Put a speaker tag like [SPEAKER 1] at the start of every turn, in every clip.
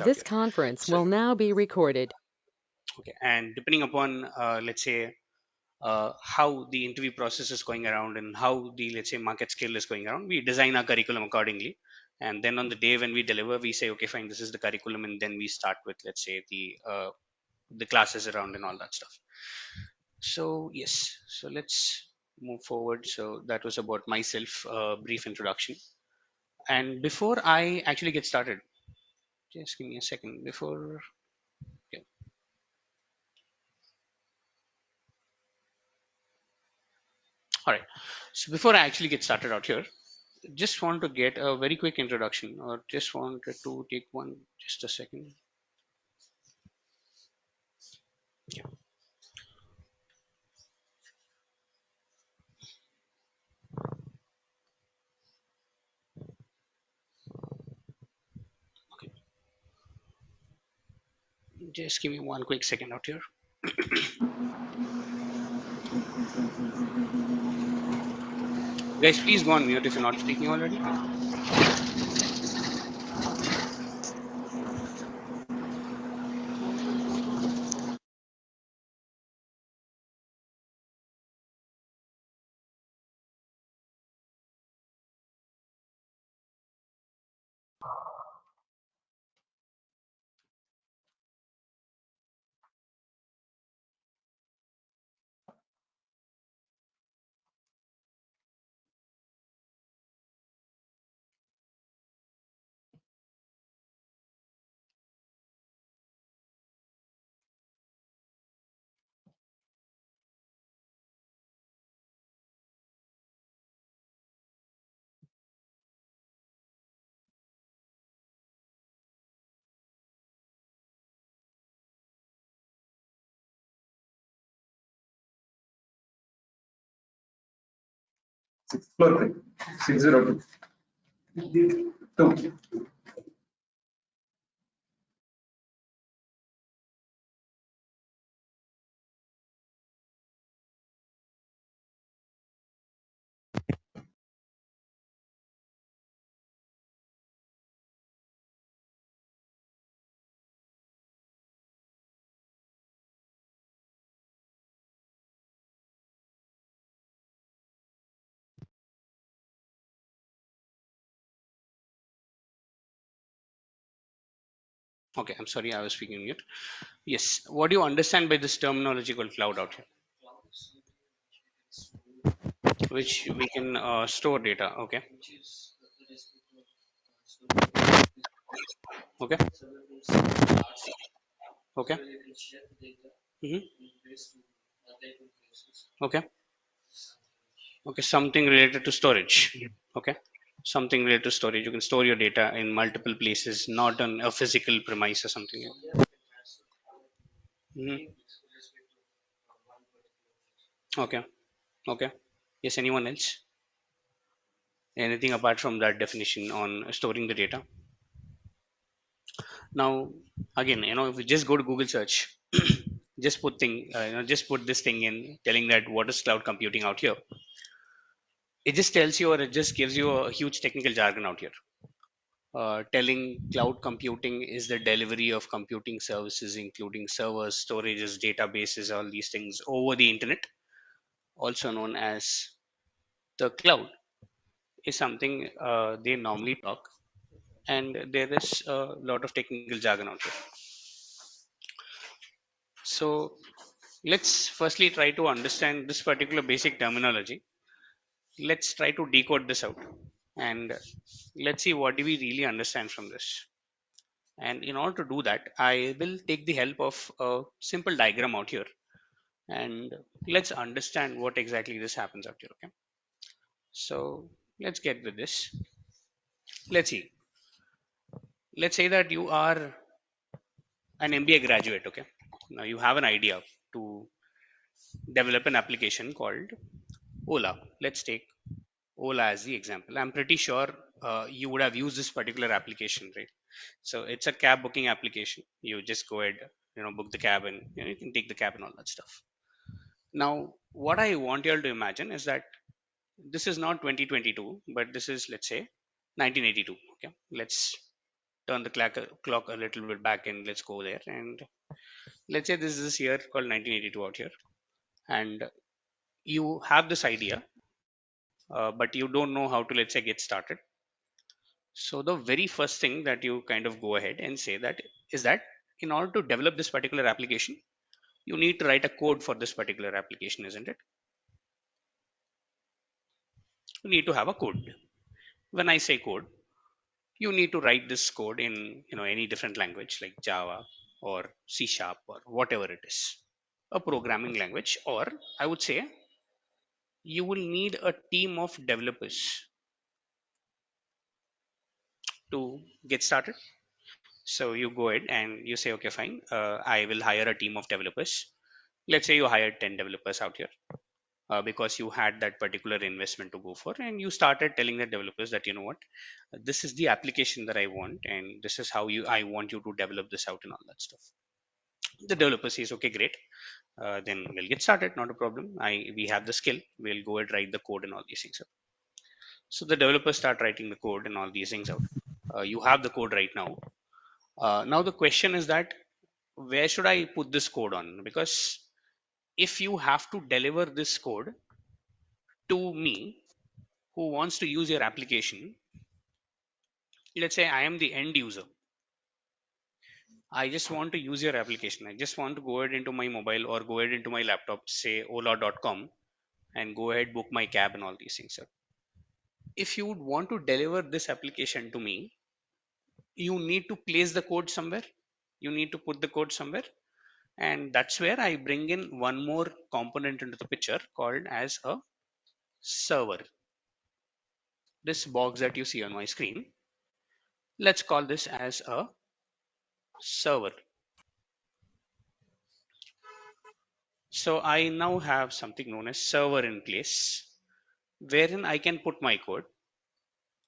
[SPEAKER 1] out
[SPEAKER 2] This
[SPEAKER 1] here.
[SPEAKER 2] conference
[SPEAKER 1] So
[SPEAKER 2] will now be recorded.
[SPEAKER 1] okay, and depending upon let's say how the interview process is going around and how the let's say market scale is going around, we design our curriculum accordingly. And then on the day when we deliver, we say, okay, fine, this is the curriculum, and then we start with let's say the classes around and all that stuff. So yes, so let's move forward. So that was about myself, brief introduction. And before I actually get started, just give me a second before. Yeah. All right. So before I actually get started out here, just want to get a very quick introduction, or just wanted to take one, just a second. Yeah. Okay. Just give me one quick second out here. Guys, please go on mute if you're not speaking already.
[SPEAKER 3] Sixth floor, 602. Two.
[SPEAKER 1] Okay, I'm sorry, I was speaking on mute. Yes, what do you understand by this terminology called cloud out here? Which we can store data. Okay. Okay. Okay. Hmm. Okay. Okay. Something related to storage. Okay. Something related to storage. You can store your data in multiple places, not on a physical premise or something. Hmm. Okay. Okay. Yes. Anyone else? Anything apart from that definition on storing the data? Now, again, if you just go to Google search, just put this thing in, telling that what is cloud computing out here. It just tells you, or it just gives you a huge technical jargon out here, telling cloud computing is the delivery of computing services, including servers, storages, databases, all these things over the internet, also known as the cloud, is something they normally talk, and there is a lot of technical jargon out here. So let's firstly try to understand this particular basic terminology. Let's try to decode this out, and let's see what do we really understand from this. And in order to do that, I will take the help of a simple diagram out here, and let's understand what exactly this happens out here. Okay, so let's get with this. Let's see. Let's say that you are an MBA graduate. Okay, now you have an idea to develop an application called Ola. Let's take Ola as the example. I'm pretty sure you would have used this particular application, right? So it's a cab booking application. You just go ahead, book the cab, and you can take the cab and all that stuff. Now, what I want you all to imagine is that this is not 2022, but this is, let's say, 1982. Okay, let's turn the clock a little bit back and let's go there. And let's say this is this year called 1982 out here, and you have this idea, but you don't know how to, let's say, get started. So the very first thing that you kind of go ahead and say that is that in order to develop this particular application, you need to write a code for this particular application, isn't it? You need to have a code. When I say code, you need to write this code in any different language like Java or C sharp or whatever it is, a programming language, or I would say you will need a team of developers to get started. So you go ahead and you say, okay, fine, I will hire a team of developers. Let's say you hired 10 developers out here, because you had that particular investment to go for, and you started telling the developers that, you know what, this is the application that I want, and this is how I want you to develop this out and all that stuff. The developer says, okay, great, then we'll get started, not a problem. We have the skill, we'll go and write the code and all these things. So the developers start writing the code and all these things out. You have the code right now. Now the question is that where should I put this code on? Because if you have to deliver this code to me who wants to use your application, let's say I am the end user. I just want to use your application. I just want to go ahead into my mobile or go ahead into my laptop, say ola.com, and go ahead book my cab and all these things. Sir. If you would want to deliver this application to me, you need to place the code somewhere. You need to put the code somewhere. And that's where I bring in one more component into the picture called as a server. This box that you see on my screen, let's call this as a server. So I now have something known as server in place, wherein I can put my code.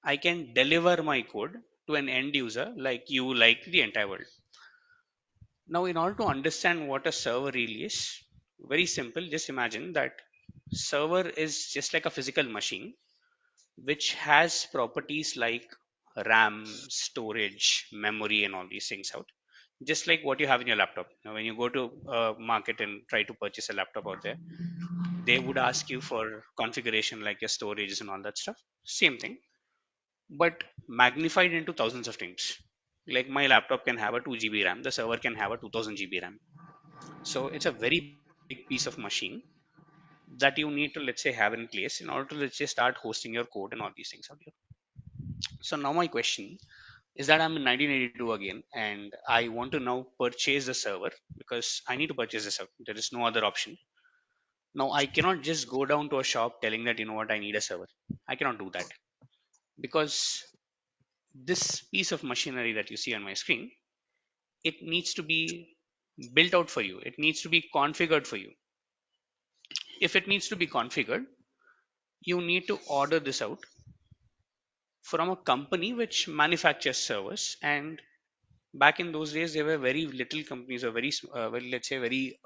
[SPEAKER 1] I can deliver my code to an end user like you, like the entire world. Now, in order to understand what a server really is, very simple. Just imagine that server is just like a physical machine which has properties like RAM, storage, memory, and all these things out. Just like what you have in your laptop. Now, when you go to a market and try to purchase a laptop out there, they would ask you for configuration like your storage and all that stuff. Same thing, but magnified into thousands of times. Like my laptop can have a 2 GB RAM, the server can have a 2000 GB RAM. So it's a very big piece of machine that you need to, let's say, have in place in order to, let's say, start hosting your code and all these things out here. So now my question is that I'm in 1982 again, and I want to now purchase the server because I need to purchase the server. There is no other option. Now I cannot just go down to a shop telling that, you know what, I need a server. I cannot do that because this piece of machinery that you see on my screen, it needs to be built out for you. It needs to be configured for you. If it needs to be configured, you need to order this out from a company which manufactures servers. And back in those days, there were very little companies, or well, let's say very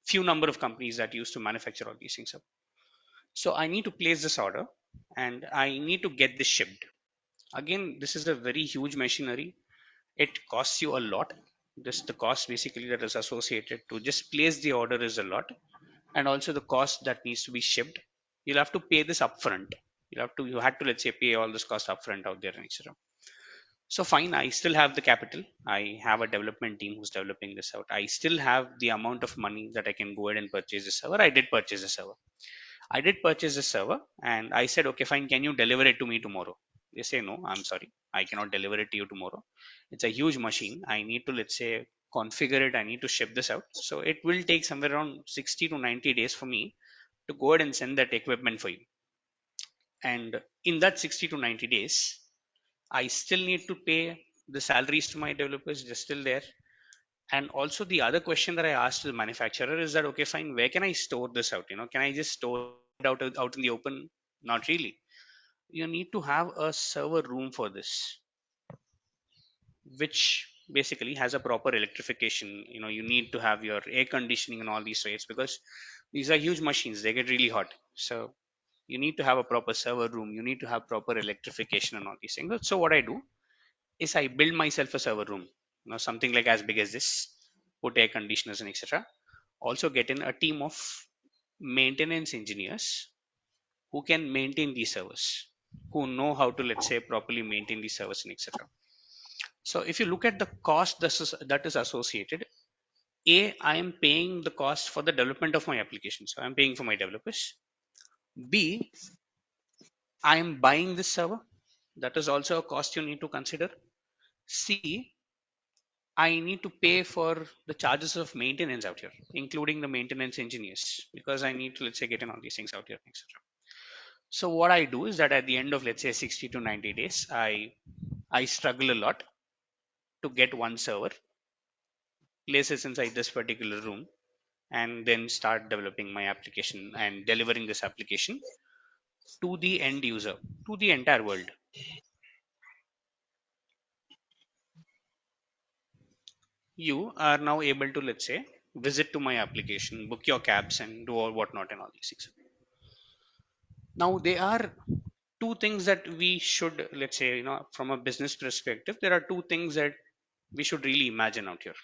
[SPEAKER 1] few number of companies that used to manufacture all these things. So I need to place this order, and I need to get this shipped. Again, this is a very huge machinery. It costs you a lot. Just the cost basically that is associated to just place the order is a lot, and also the cost that needs to be shipped. You'll have to pay this upfront. You had to, let's say, pay all this cost upfront out there and etc. So fine, I still have the capital. I have a development team who's developing this out. I still have the amount of money that I can go ahead and purchase the server. I did purchase the server. I did purchase the server, and I said, okay, fine, can you deliver it to me tomorrow? They say, no, I'm sorry, I cannot deliver it to you tomorrow. It's a huge machine. I need to, let's say, configure it. I need to ship this out. So it will take somewhere around 60 to 90 days for me to go ahead and send that equipment for you. And in that 60 to 90 days, I still need to pay the salaries to my developers. They're still there. And also the other question that I asked the manufacturer is that, okay, fine, where can I store this out? Can I just store it out in the open? Not really. You need to have a server room for this, which basically has a proper electrification. You need to have your air conditioning and all these rates because these are huge machines. They get really hot. So you need to have a proper server room. You need to have proper electrification and all these things. So what I do, is I build myself a server room, something like as big as this, put air conditioners and etc. Also get in a team of maintenance engineers who can maintain these servers, who know how to, let's say, properly maintain these servers and etc. So if you look at the cost that is associated, A, I am paying the cost for the development of my application. So I'm paying for my developers. B, I am buying this server. That is also a cost you need to consider. C, I need to pay for the charges of maintenance out here, including the maintenance engineers, because I need to, let's say, get in all these things out here, etc. So what I do is that at the end of, let's say, 60 to 90 days, I struggle a lot to get one server, place it inside this particular room, and then start developing my application and delivering this application to the end user, to the entire world. You are now able to, let's say, visit to my application, book your cabs, and do all whatnot and all these things. Now, there are two things that we should, let's say, from a business perspective, there are two things that we should really imagine out here.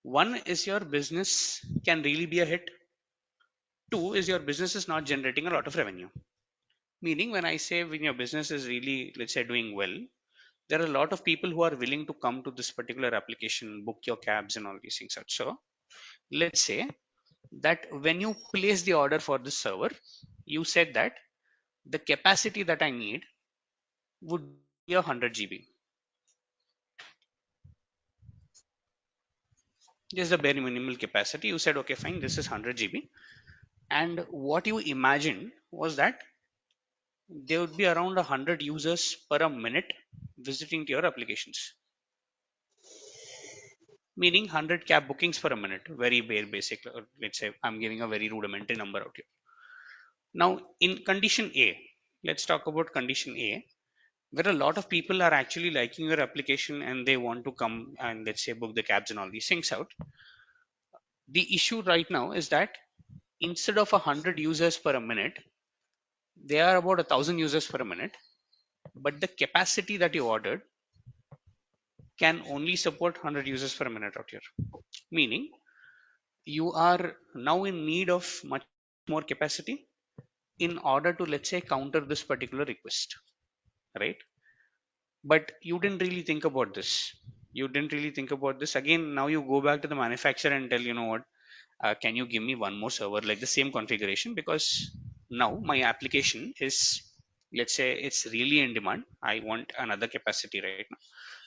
[SPEAKER 1] One is your business can really be a hit. Two is your business is not generating a lot of revenue. Meaning, when I say when your business is really, let's say, doing well, there are a lot of people who are willing to come to this particular application, book your cabs and all these things. So, let's say that when you place the order for this server, you said that the capacity that I need would be 100 GB. Just the bare minimal capacity. You said, okay, fine, this is 100 GB. And what you imagined was that there would be around 100 users per a minute visiting to your applications, meaning 100 cab bookings per a minute. Very bare basic. Let's say I'm giving a very rudimentary number out here. Now, in condition A, let's talk about condition A, where a lot of people are actually liking your application and they want to come and, let's say, book the cabs and all these things out. The issue right now is that instead of 100 users per a minute, there are about 1,000 users per a minute, but the capacity that you ordered can only support 100 users per minute out here. Meaning, you are now in need of much more capacity in order to, let's say, counter this particular request, right? But you didn't really think about this. You didn't really think about this. Again, now you go back to the manufacturer and tell, you know what, can you give me one more server like the same configuration, because now my application is, let's say, it's really in demand. I want another capacity right now.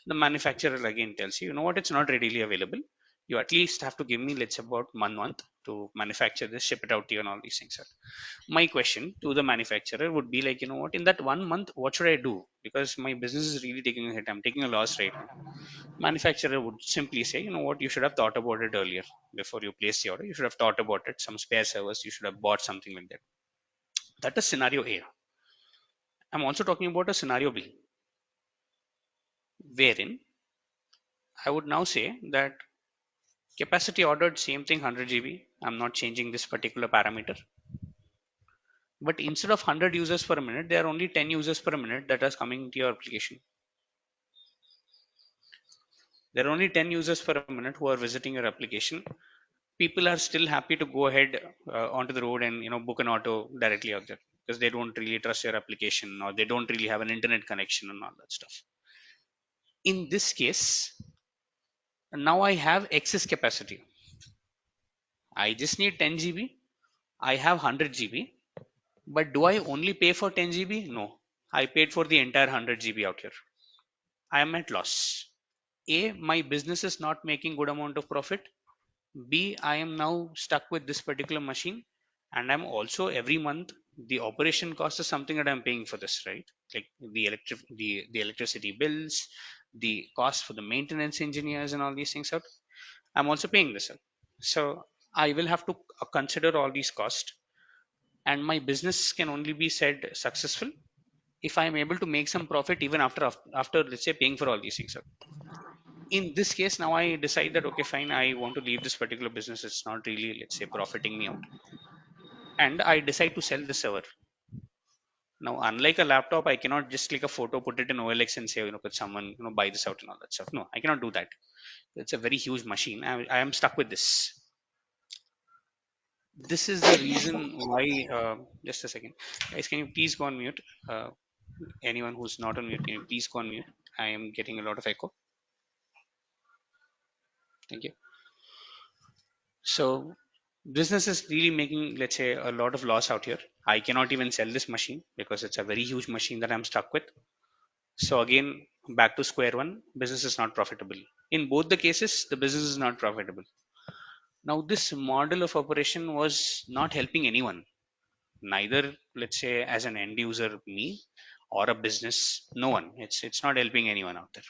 [SPEAKER 1] The manufacturer again tells you, you know what, it's not readily available. You at least have to give me, let's say, about 1 month to manufacture this, ship it out to you and all these things. My question to the manufacturer would be like, you know what, in that 1 month, what should I do? Because my business is really taking a hit, I'm taking a loss right now. Manufacturer would simply say, you know what, you should have thought about it earlier. Before you place the order, you should have thought about it, some spare servers, you should have bought something like that. That is scenario A. I'm also talking about a scenario B, wherein I would now say that capacity ordered, same thing, 100 GB, I'm not changing this particular parameter. But instead of 100 users per minute, there are only 10 users per minute that is coming to your application. There are only 10 users per minute who are visiting your application. People are still happy to go ahead onto the road and, book an auto directly out there, because they don't really trust your application, or they don't really have an internet connection and all that stuff. In this case, now I have excess capacity. I just need 10 GB. I have 100 GB. But do I only pay for 10 GB? No. I paid for the entire 100 GB out here. I am at loss. A, my business is not making good amount of profit. B, I am now stuck with this particular machine, and I'm also every month the operation cost is something that I'm paying for this, right? Like the electricity bills, the cost for the maintenance engineers and all these things out. I'm also paying this out. So I will have to consider all these costs, and my business can only be said successful if I am able to make some profit even after, let's say, paying for all these things out. In this case, now I decide that, okay, fine, I want to leave this particular business, it's not really, let's say, profiting me out, and I decide to sell the server. Now, unlike a laptop, I cannot just click a photo, put it in OLX, and say, could someone, buy this out and all that stuff. No, I cannot do that. It's a very huge machine. I am stuck with this. This is the reason why. Just a second, guys. Can you please go on mute? Uh, Anyone who's not on mute, can you please go on mute? I am getting a lot of echo. Thank you. So, business is really making, let's say, a lot of loss out here. I cannot even sell this machine because it's a very huge machine that I'm stuck with. So again, back to square one, business is not profitable. In both the cases, the business is not profitable. Now, this model of operation was not helping anyone, neither, let's say, as an end user, me, or a business, no one. It's not helping anyone out there.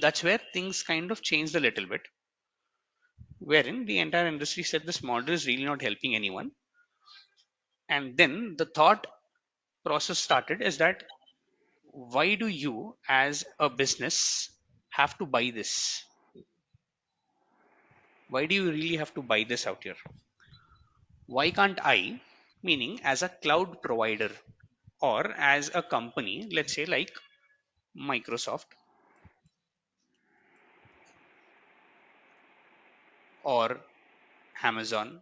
[SPEAKER 1] That's where things kind of changed a little bit, wherein the entire industry said this model is really not helping anyone. And then the thought process started is that why do you, as a business, have to buy this? Why do you really have to buy this out here? Why can't I, meaning as a cloud provider or as a company, let's say like Microsoft or Amazon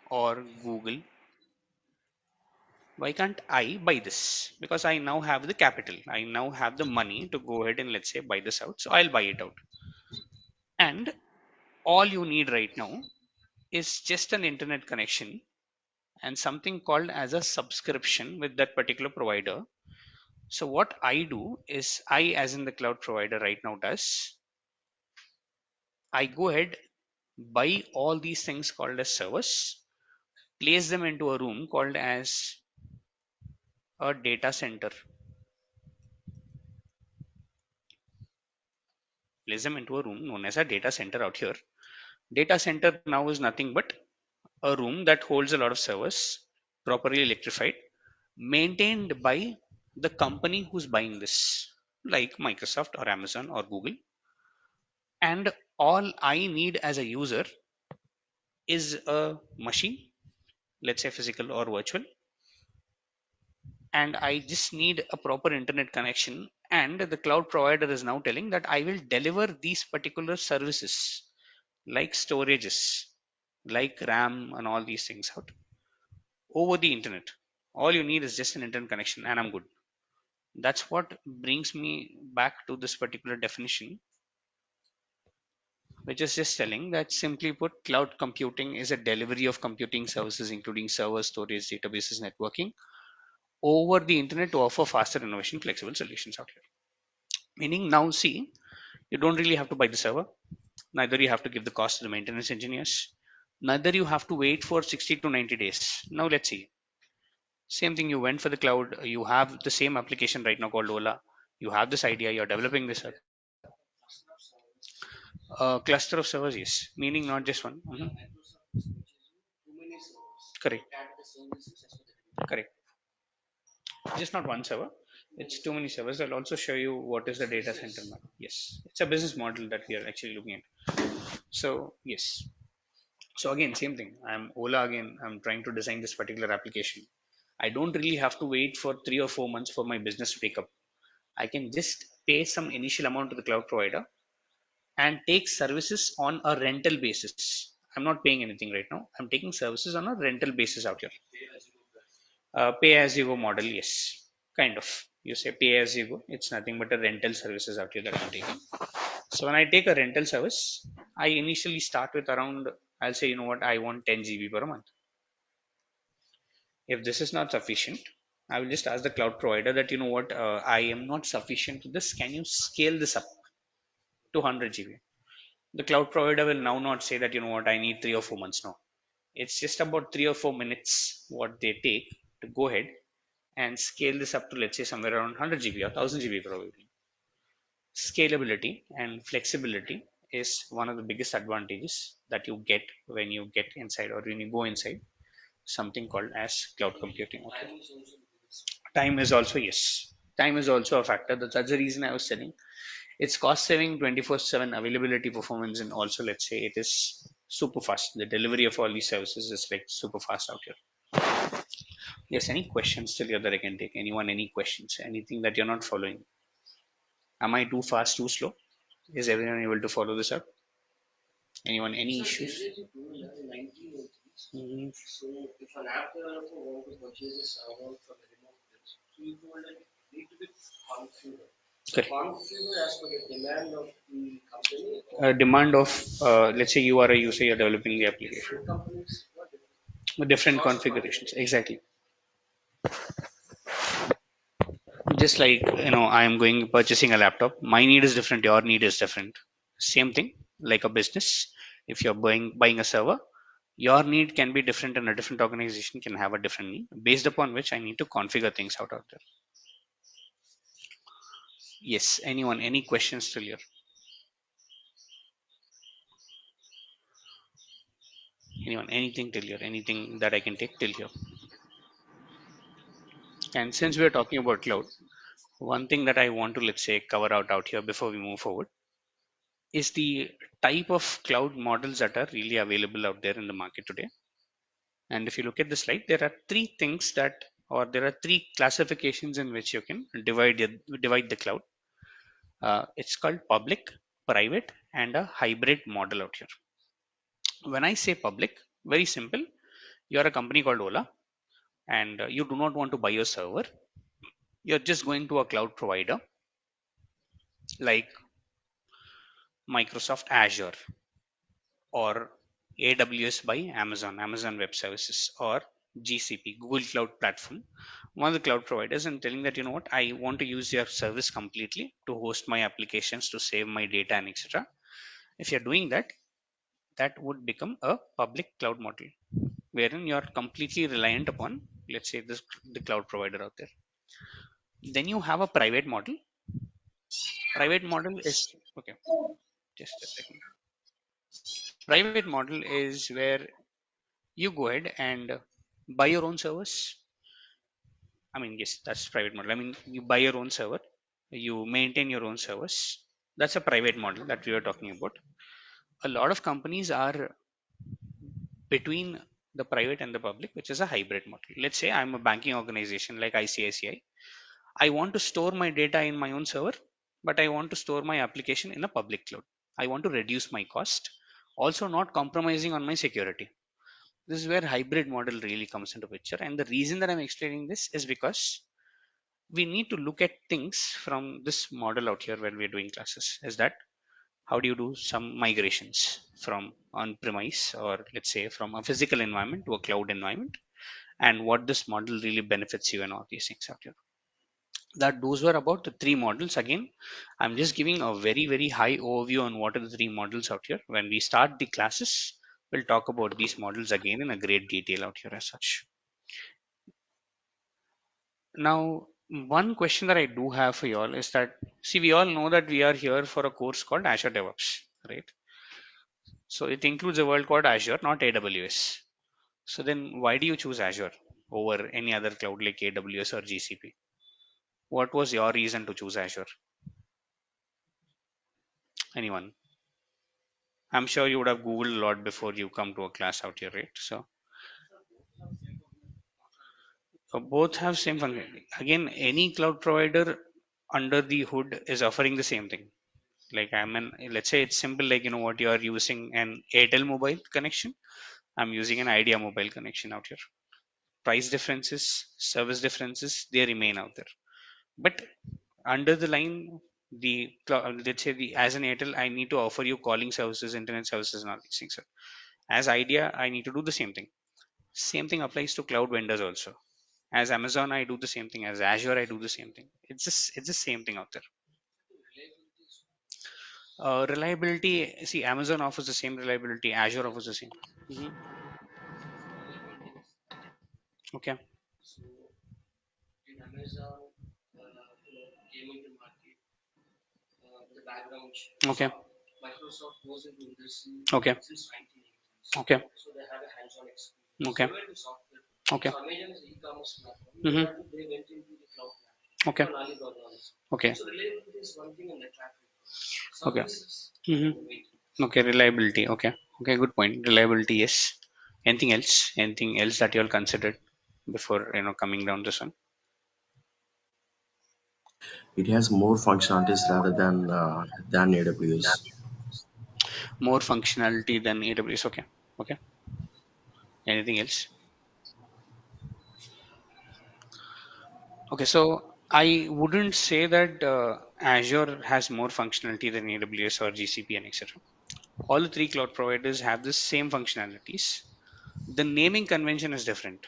[SPEAKER 1] or Google, why can't I buy this? Because I now have the capital, I now have the money to go ahead and, let's say, buy this out. So I'll buy it out. And all you need right now is just an internet connection and something called as a subscription with that particular provider. So what I do is, I, as in the cloud provider right now, does I go ahead, buy all these things called as servers, place them into a room called as a data center, place them into a room known as a data center out here. Data center now is nothing but a room that holds a lot of servers, properly electrified, maintained by the company who's buying this, like Microsoft or Amazon or Google. And all I need as a user is a machine, let's say physical or virtual, and I just need a proper internet connection. And the cloud provider is now telling that I will deliver these particular services like storages, like RAM, and all these things out over the internet. All you need is just an internet connection, and I'm good. That's what brings me back to this particular definition, which is just telling that, simply put, cloud computing is a delivery of computing services, including server, storage, databases, networking, over the internet to offer faster, innovation, flexible solutions out here. Meaning, now see, you don't really have to buy the server, neither you have to give the cost to the maintenance engineers, neither you have to wait for 60 to 90 days. Now let's see. Same thing, you went for the cloud, you have the same application right now called Ola. You have this idea, you're developing this cluster of servers, yes, meaning not just one. Mhm. Correct, correct. Just not one server. It's too many servers. I'll also show you what is the data center map. Yes, it's a business model that we are actually looking at. So yes. So again, same thing. I'm Ola again. I'm trying to design this particular application. I don't really have to wait for 3 or 4 months for my business to take up. I can just pay some initial amount to the cloud provider and take services on a rental basis. I'm not paying anything right now. I'm taking services on a rental basis out here. Pay as you go model, yes, kind of. You say pay as you go. It's nothing but a rental services out here that I'm taking. So when I take a rental service, I initially start with around, I'll say, what, I want 10 GB per month. If this is not sufficient, I will just ask the cloud provider that, what, I am not sufficient to this. Can you scale this up to 100 GB? The cloud provider will now not say that, what, I need 3 or 4 months. No, it's just about 3 or 4 minutes what they take to go ahead and scale this up to, let's say, somewhere around 100 GB or 1000 GB probably. Scalability and flexibility is one of the biggest advantages that you get when you get inside, or when you go inside something called as cloud computing. Okay. Time is also, yes. Time is also a factor. That's the reason I was saying it's cost saving, 24/7 availability, performance, and also, let's say, it is super fast. The delivery of all these services is like super fast out here. Yes, any questions till here that I can take? Anyone, any questions? Anything that you're not following? Am I too fast, too slow? Is everyone able to follow this up? Anyone, any issues? Mhm. Correct. Demand of, let's say you are a user, you're developing the application with different configurations. Exactly. Just like, I am going purchasing a laptop. My need is different. Your need is different. Same thing, like a business. If you're buying a server, your need can be different, and a different organization can have a different need, based upon which I need to configure things out there. Yes. Anyone? Any questions till here? Anyone? Anything till here? Anything that I can take till here? And since we're talking about cloud, one thing that I want to, let's say, cover out here before we move forward is the type of cloud models that are really available out there in the market today. And if you look at the slide, there are three things that, or there are three classifications in which you can divide the cloud. It's called public, private, and a hybrid model out here. When I say public, very simple. You are a company called Ola, and you do not want to buy a server. You're just going to a cloud provider like Microsoft Azure or AWS by Amazon Web Services, or GCP, Google Cloud Platform, one of the cloud providers, and telling that, what, I want to use your service completely to host my applications, to save my data, and etc. If you're doing that, that would become a public cloud model, wherein you're completely reliant upon, let's say, the cloud provider out there. Then you have a private model. Private model is okay. Just a second. Private model is where you go ahead and buy your own service. I mean, yes, that's private model. I mean, you buy your own server, you maintain your own service. That's a private model that we were talking about. A lot of companies are between the private and the public, which is a hybrid model. Let's say I'm a banking organization like ICICI. I want to store my data in my own server, but I want to store my application in a public cloud. I want to reduce my cost, also not compromising on my security. This is where hybrid model really comes into picture. And the reason that I'm explaining this is because we need to look at things from this model out here when we're doing classes. Is that how do you do some migrations from on premise, or let's say from a physical environment to a cloud environment, and what this model really benefits you and all these things out here. That those were about the three models. Again, I'm just giving a very high overview on what are the three models out here. When we start the classes, we'll talk about these models again in a great detail out here as such. Now, one question that I do have for you all is that, see, we all know that we are here for a course called Azure DevOps, right? So it includes a word called Azure, not AWS. So then why do you choose Azure over any other cloud like AWS or GCP? What was your reason to choose Azure? Anyone? I'm sure you would have Googled a lot before you come to a class out here, right? So both have same function. Again, any cloud provider under the hood is offering the same thing. Like let's say it's simple, like, what, you are using an Airtel mobile connection. I'm using an Idea mobile connection out here. Price differences, service differences, they remain out there. But under the line, let's say as an Airtel, I need to offer you calling services, internet services, and all these things. As Idea, I need to do the same thing. Same thing applies to cloud vendors also. As Amazon, I do the same thing. As Azure, I do the same thing. It's the same thing out there. Reliability. See, Amazon offers the same reliability. Azure offers the same. Mhm. Okay. Okay. Okay. Okay. Okay. Okay. Mhm. Okay. Okay. Okay. Mhm. Okay. Reliability. Okay. Okay. Good point. Reliability. Yes. Anything else? Anything else that you all considered? before coming down this one?
[SPEAKER 2] It has more functionalities rather than AWS.
[SPEAKER 1] More functionality than AWS. Okay. Okay. Anything else? Okay, so I wouldn't say that Azure has more functionality than AWS or GCP and etc. All the three cloud providers have the same functionalities. The naming convention is different.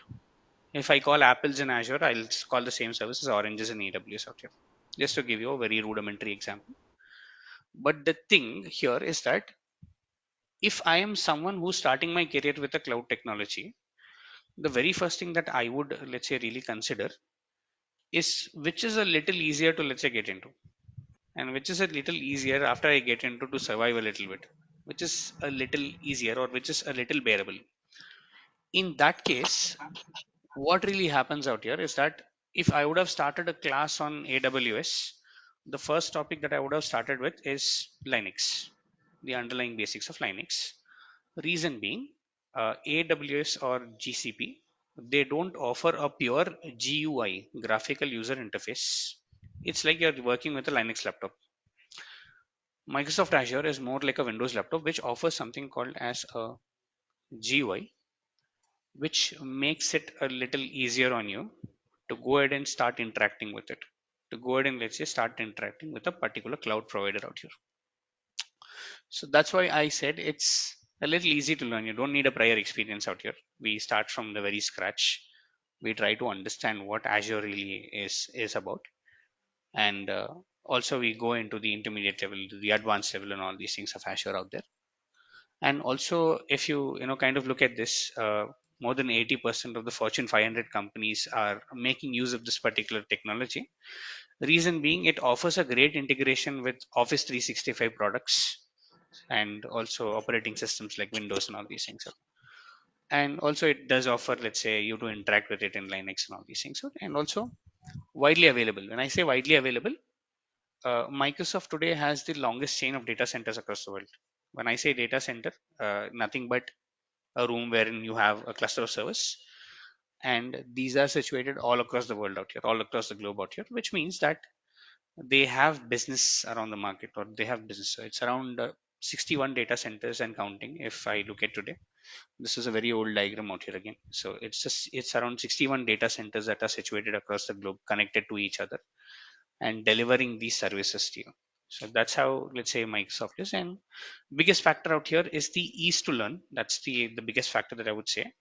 [SPEAKER 1] If I call apples in Azure, I'll call the same service as oranges in AWS out here. Just to give you a very rudimentary example. But the thing here is that if I am someone who's starting my career with a cloud technology, the very first thing that I would, let's say, really consider is which is a little easier to, let's say, get into, and which is a little easier after I get into to survive a little bit, which is a little easier or which is a little bearable. In that case, what really happens out here is that if I would have started a class on AWS, the first topic that I would have started with is Linux, the underlying basics of Linux. Reason being, AWS or GCP, they don't offer a pure GUI, graphical user interface. It's like you're working with a Linux laptop. Microsoft Azure is more like a Windows laptop, which offers something called as a GUI, which makes it a little easier on you to go ahead and start interacting with it. To go ahead and, let's say, start interacting with a particular cloud provider out here. So that's why I said it's a little easy to learn. You don't need a prior experience out here. We start from the very scratch. We try to understand what Azure really is about, and also we go into the intermediate level, the advanced level, and all these things of Azure out there. And also, if you kind of look at this, more than 80% of the Fortune 500 companies are making use of this particular technology. Reason being, it offers a great integration with Office 365 products and also operating systems like Windows and all these things. And also, it does offer, let's say, you to interact with it in Linux and all these things. And also, widely available. When I say widely available, Microsoft today has the longest chain of data centers across the world. When I say data center, nothing but a room wherein you have a cluster of servers, and these are situated all across the world out here, all across the globe out here, which means that they have business around the market, or they have business. So it's around 61 data centers and counting. If I look at today, this is a very old diagram out here again. So it's around 61 data centers that are situated across the globe, connected to each other and delivering these services to you. So that's how, let's say, Microsoft is. And biggest factor out here is the ease to learn. That's the biggest factor that I would say.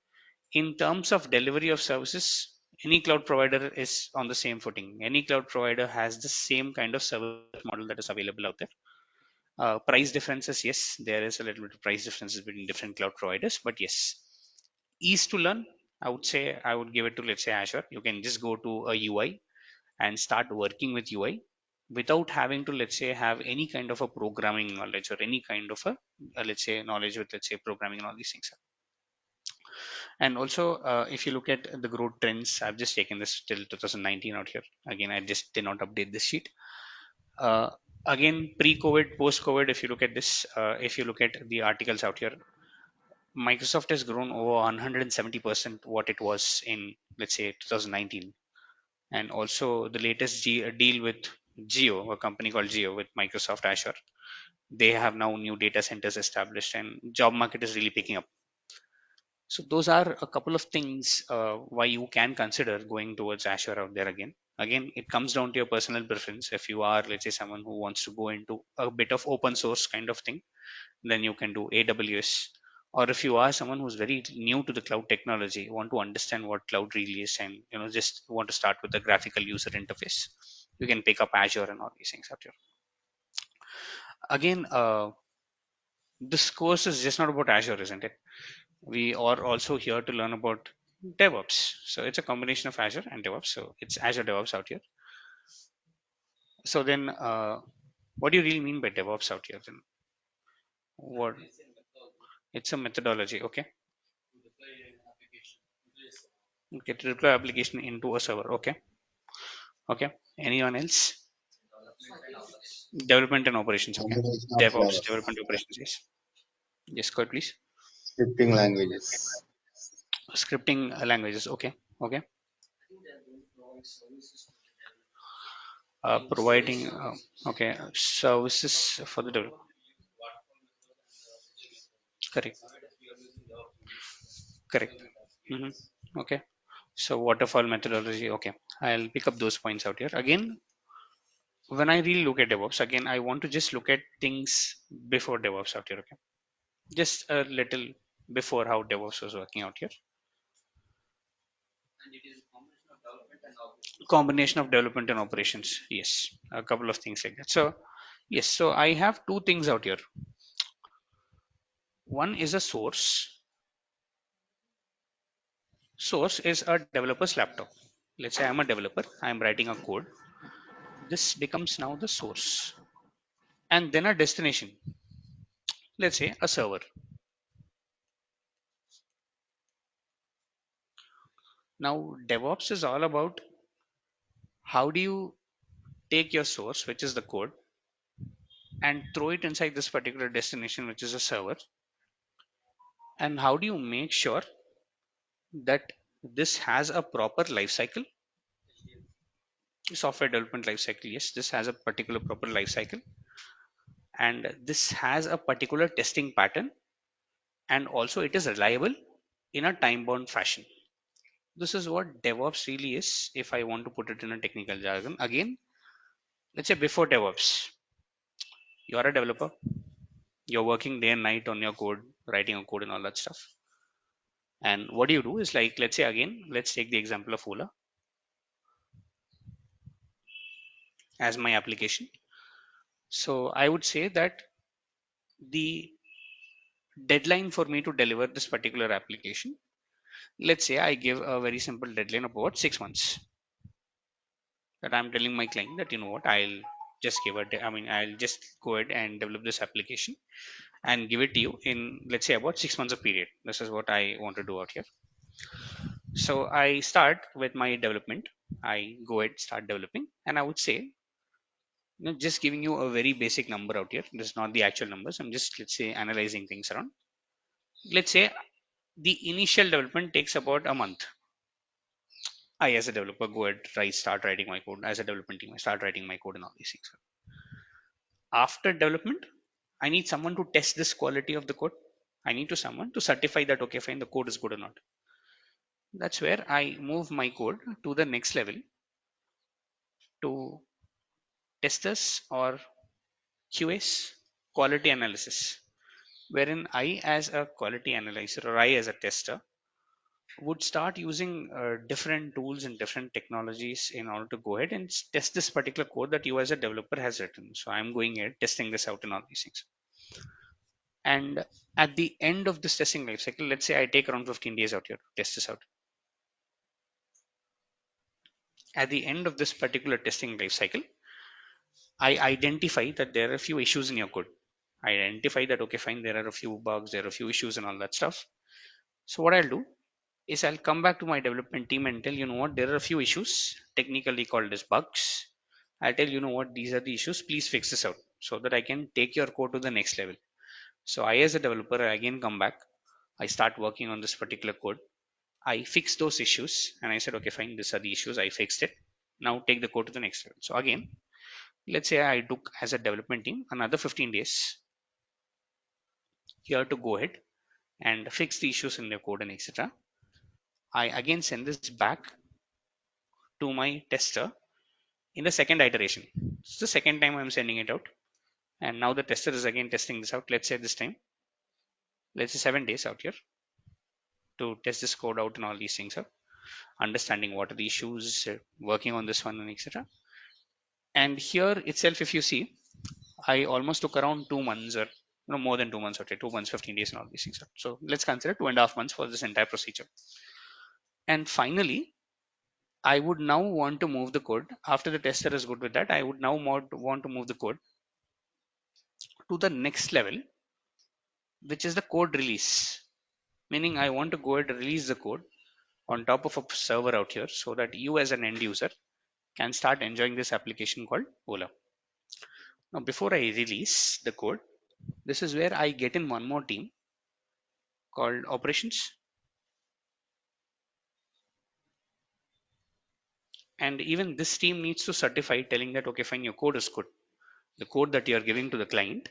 [SPEAKER 1] In terms of delivery of services, any cloud provider is on the same footing. Any cloud provider has the same kind of service model that is available out there. Price differences, yes, there is a little bit of price differences between different cloud providers, but yes, ease to learn, I would say, I would give it to, let's say, Azure. You can just go to a UI and start working with UI without having to, let's say, have any kind of a programming knowledge or any kind of let's say, knowledge with, let's say, programming and all these things. And also, if you look at the growth trends, I've just taken this till 2019 out here. Again, I just did not update this sheet. Uh, Again, pre-COVID, post-COVID, if you look at this, if you look at the articles out here, Microsoft has grown over 170% what it was in, let's say, 2019. And also the latest deal with Geo, a company called Geo with Microsoft Azure. They have now new data centers established, and job market is really picking up. So those are a couple of things why you can consider going towards Azure out there again. Again, it comes down to your personal preference. If you are, let's say, someone who wants to go into a bit of open source kind of thing, then you can do AWS. Or if you are someone who's very new to the cloud technology, want to understand what cloud really is, and just want to start with the graphical user interface, you can pick up Azure and all these things out here. Again, this course is just not about Azure, isn't it? We are also here to learn about DevOps. So it's a combination of Azure and DevOps. So it's Azure DevOps out here. So then, what do you really mean by DevOps out here? Then what? It's a methodology. Okay. Okay, to deploy application into a server. Okay. Okay. Anyone else? Development and operations. Okay.
[SPEAKER 4] Combination of
[SPEAKER 1] DevOps,
[SPEAKER 4] levels,
[SPEAKER 1] development operations. Yes. Yes, go ahead, please.
[SPEAKER 4] scripting languages,
[SPEAKER 1] Scripting languages. Okay. Okay. Providing okay services for the developer. Correct. Correct. Hmm. Okay. So waterfall methodology. Okay. I'll pick up those points out here. Again, when I really look at DevOps, again, I want to just look at things before DevOps out here. Okay. Just a little before how DevOps was working out here. Combination of development and operations. Yes. A couple of things like that. So, yes. So I have two things out here. One is a source. Source is a developer's laptop. Let's say I'm a developer. I'm writing a code. This becomes now the source. And then a destination. Let's say a server. Now, DevOps is all about how do you take your source, which is the code, and throw it inside this particular destination, which is a server. And how do you make sure that this has a proper life cycle, software development life cycle? Yes, this has a particular proper life cycle, and this has a particular testing pattern, and also it is reliable in a time bound fashion. This is what DevOps really is, if I want to put it in a technical jargon. Again, let's say before DevOps, you are a developer, you're working day and night on your code, writing a code and all that stuff. And what do you do is, like, let's say again, let's take the example of Ola as my application. So I would say that the deadline for me to deliver this particular application, let's say I give a very simple deadline of about 6 months, that I'm telling my client that, you know what, I'll just give it, I mean, I'll just go ahead and develop this application and give it to you in, let's say, about 6 months of period. This is what I want to do out here. So I start with my development. I go ahead, start developing, and I would say, just giving you a very basic number out here. This is not the actual numbers. I'm just, let's say, analyzing things around. Let's say the initial development takes about a month. I, as a developer, go ahead, start writing my code. As a development team, I start writing my code and all these things. After development, I need someone to test this quality of the code. I need to someone to certify that, okay, fine, the code is good or not. That's where I move my code to the next level to testers or QAs, quality analysis, wherein I, as a quality analyzer, or I, as a tester, would start using different tools and different technologies in order to go ahead and test this particular code that you, as a developer, has written. So I'm going ahead testing this out and all these things. And at the end of this testing life cycle, let's say I take around 15 days out here to test this out. At the end of this particular testing life cycle, I identify that there are a few issues in your code. I identify that, okay, fine, there are a few bugs, there are a few issues and all that stuff. So what I'll do is I'll come back to my development team and tell, you know what, there are a few issues technically called as bugs. I'll tell, you know what, these are the issues, please fix this out so that I can take your code to the next level. So I, as a developer, I again come back, I start working on this particular code, I fix those issues, and I said, okay, fine, these are the issues, I fixed it, now take the code to the next level. So again, let's say I took, as a development team, another 15 days here to go ahead and fix the issues in the code and etc. I again send this back to my tester in the second iteration. It's the second time I'm sending it out, and now the tester is again testing this out. Let's say this time, let's say 7 days out here to test this code out and all these things out, understanding what are the issues, working on this one and etc. And here itself, if you see, I almost took around 2 months, or more than 2 months, okay, 2 months, 15 days, and all these things. So let's consider 2.5 months for this entire procedure. And finally, I would now want to move the code after the tester is good with that. I would now want to move the code to the next level, which is the code release. Meaning, I want to go ahead and release the code on top of a server out here so that you, as an end user, can start enjoying this application called Ola. Now, before I release the code, this is where I get in one more team called operations. And even this team needs to certify, telling that okay, fine, your code is good, the code that you are giving to the client.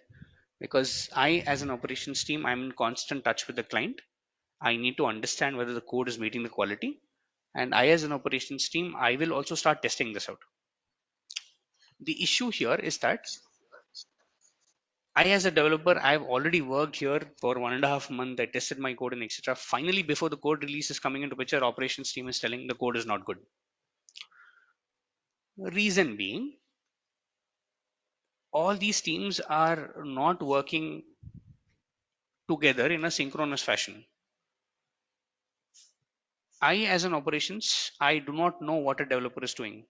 [SPEAKER 1] Because I, as an operations team, I'm in constant touch with the client. I need to understand whether the code is meeting the quality, and I, as an operations team, I will also start testing this out. The issue here is that I, as a developer, I've already worked here for 1.5 months. I tested my code and etc. Finally, before the code release is coming into picture, operations team is telling the code is not good. Reason being, all these teams are not working together in a synchronous fashion. I, as an operations, I do not know what a developer is doing.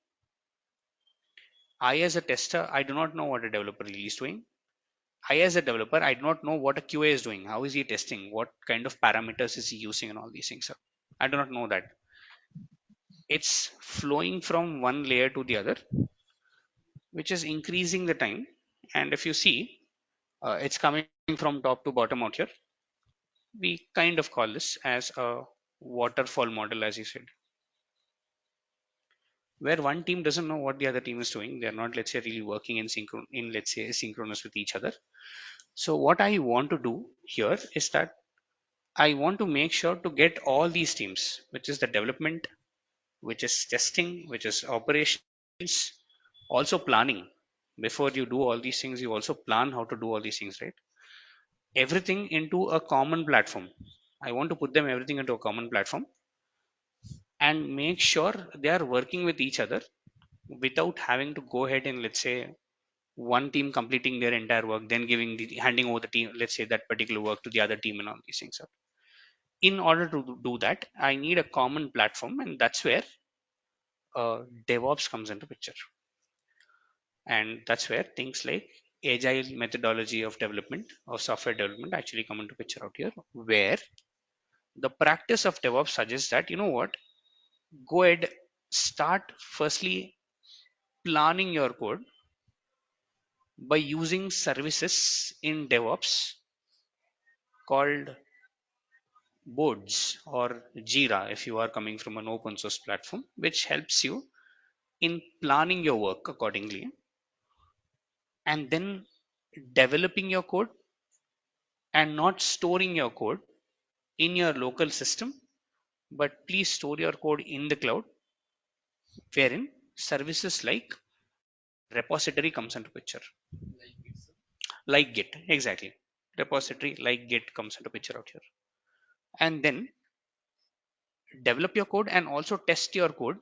[SPEAKER 1] I, as a tester, I do not know what a developer really is doing. I, as a developer, I do not know what a QA is doing. How is he testing? What kind of parameters is he using, and all these things. I do not know that. It's flowing from one layer to the other, which is increasing the time. And if you see, it's coming from top to bottom out here. We kind of call this as a waterfall model, as you said, where one team doesn't know what the other team is doing. They're not, let's say, really working in let's say, synchronous with each other. So what I want to do here is that I want to make sure to get all these teams, which is the development, which is testing, which is operations, also planning. Before you do all these things, you also plan how to do all these things, right? Everything into a common platform. I want to put them everything into a common platform and make sure they are working with each other without having to go ahead and, let's say, one team completing their entire work, then handing over the team, let's say, that particular work to the other team and all these things. In order to do that, I need a common platform, and that's where DevOps comes into picture. And that's where things like agile methodology of development of software development actually come into picture out here, where the practice of DevOps suggests that, you know what, go ahead, start firstly planning your code by using services in DevOps called boards or Jira if you are coming from an open source platform, which helps you in planning your work accordingly, and then developing your code and not storing your code in your local system, but please store your code in the cloud, wherein services like repository comes into picture. Like Git, exactly. Repository like Git comes into picture out here. And then develop your code and also test your code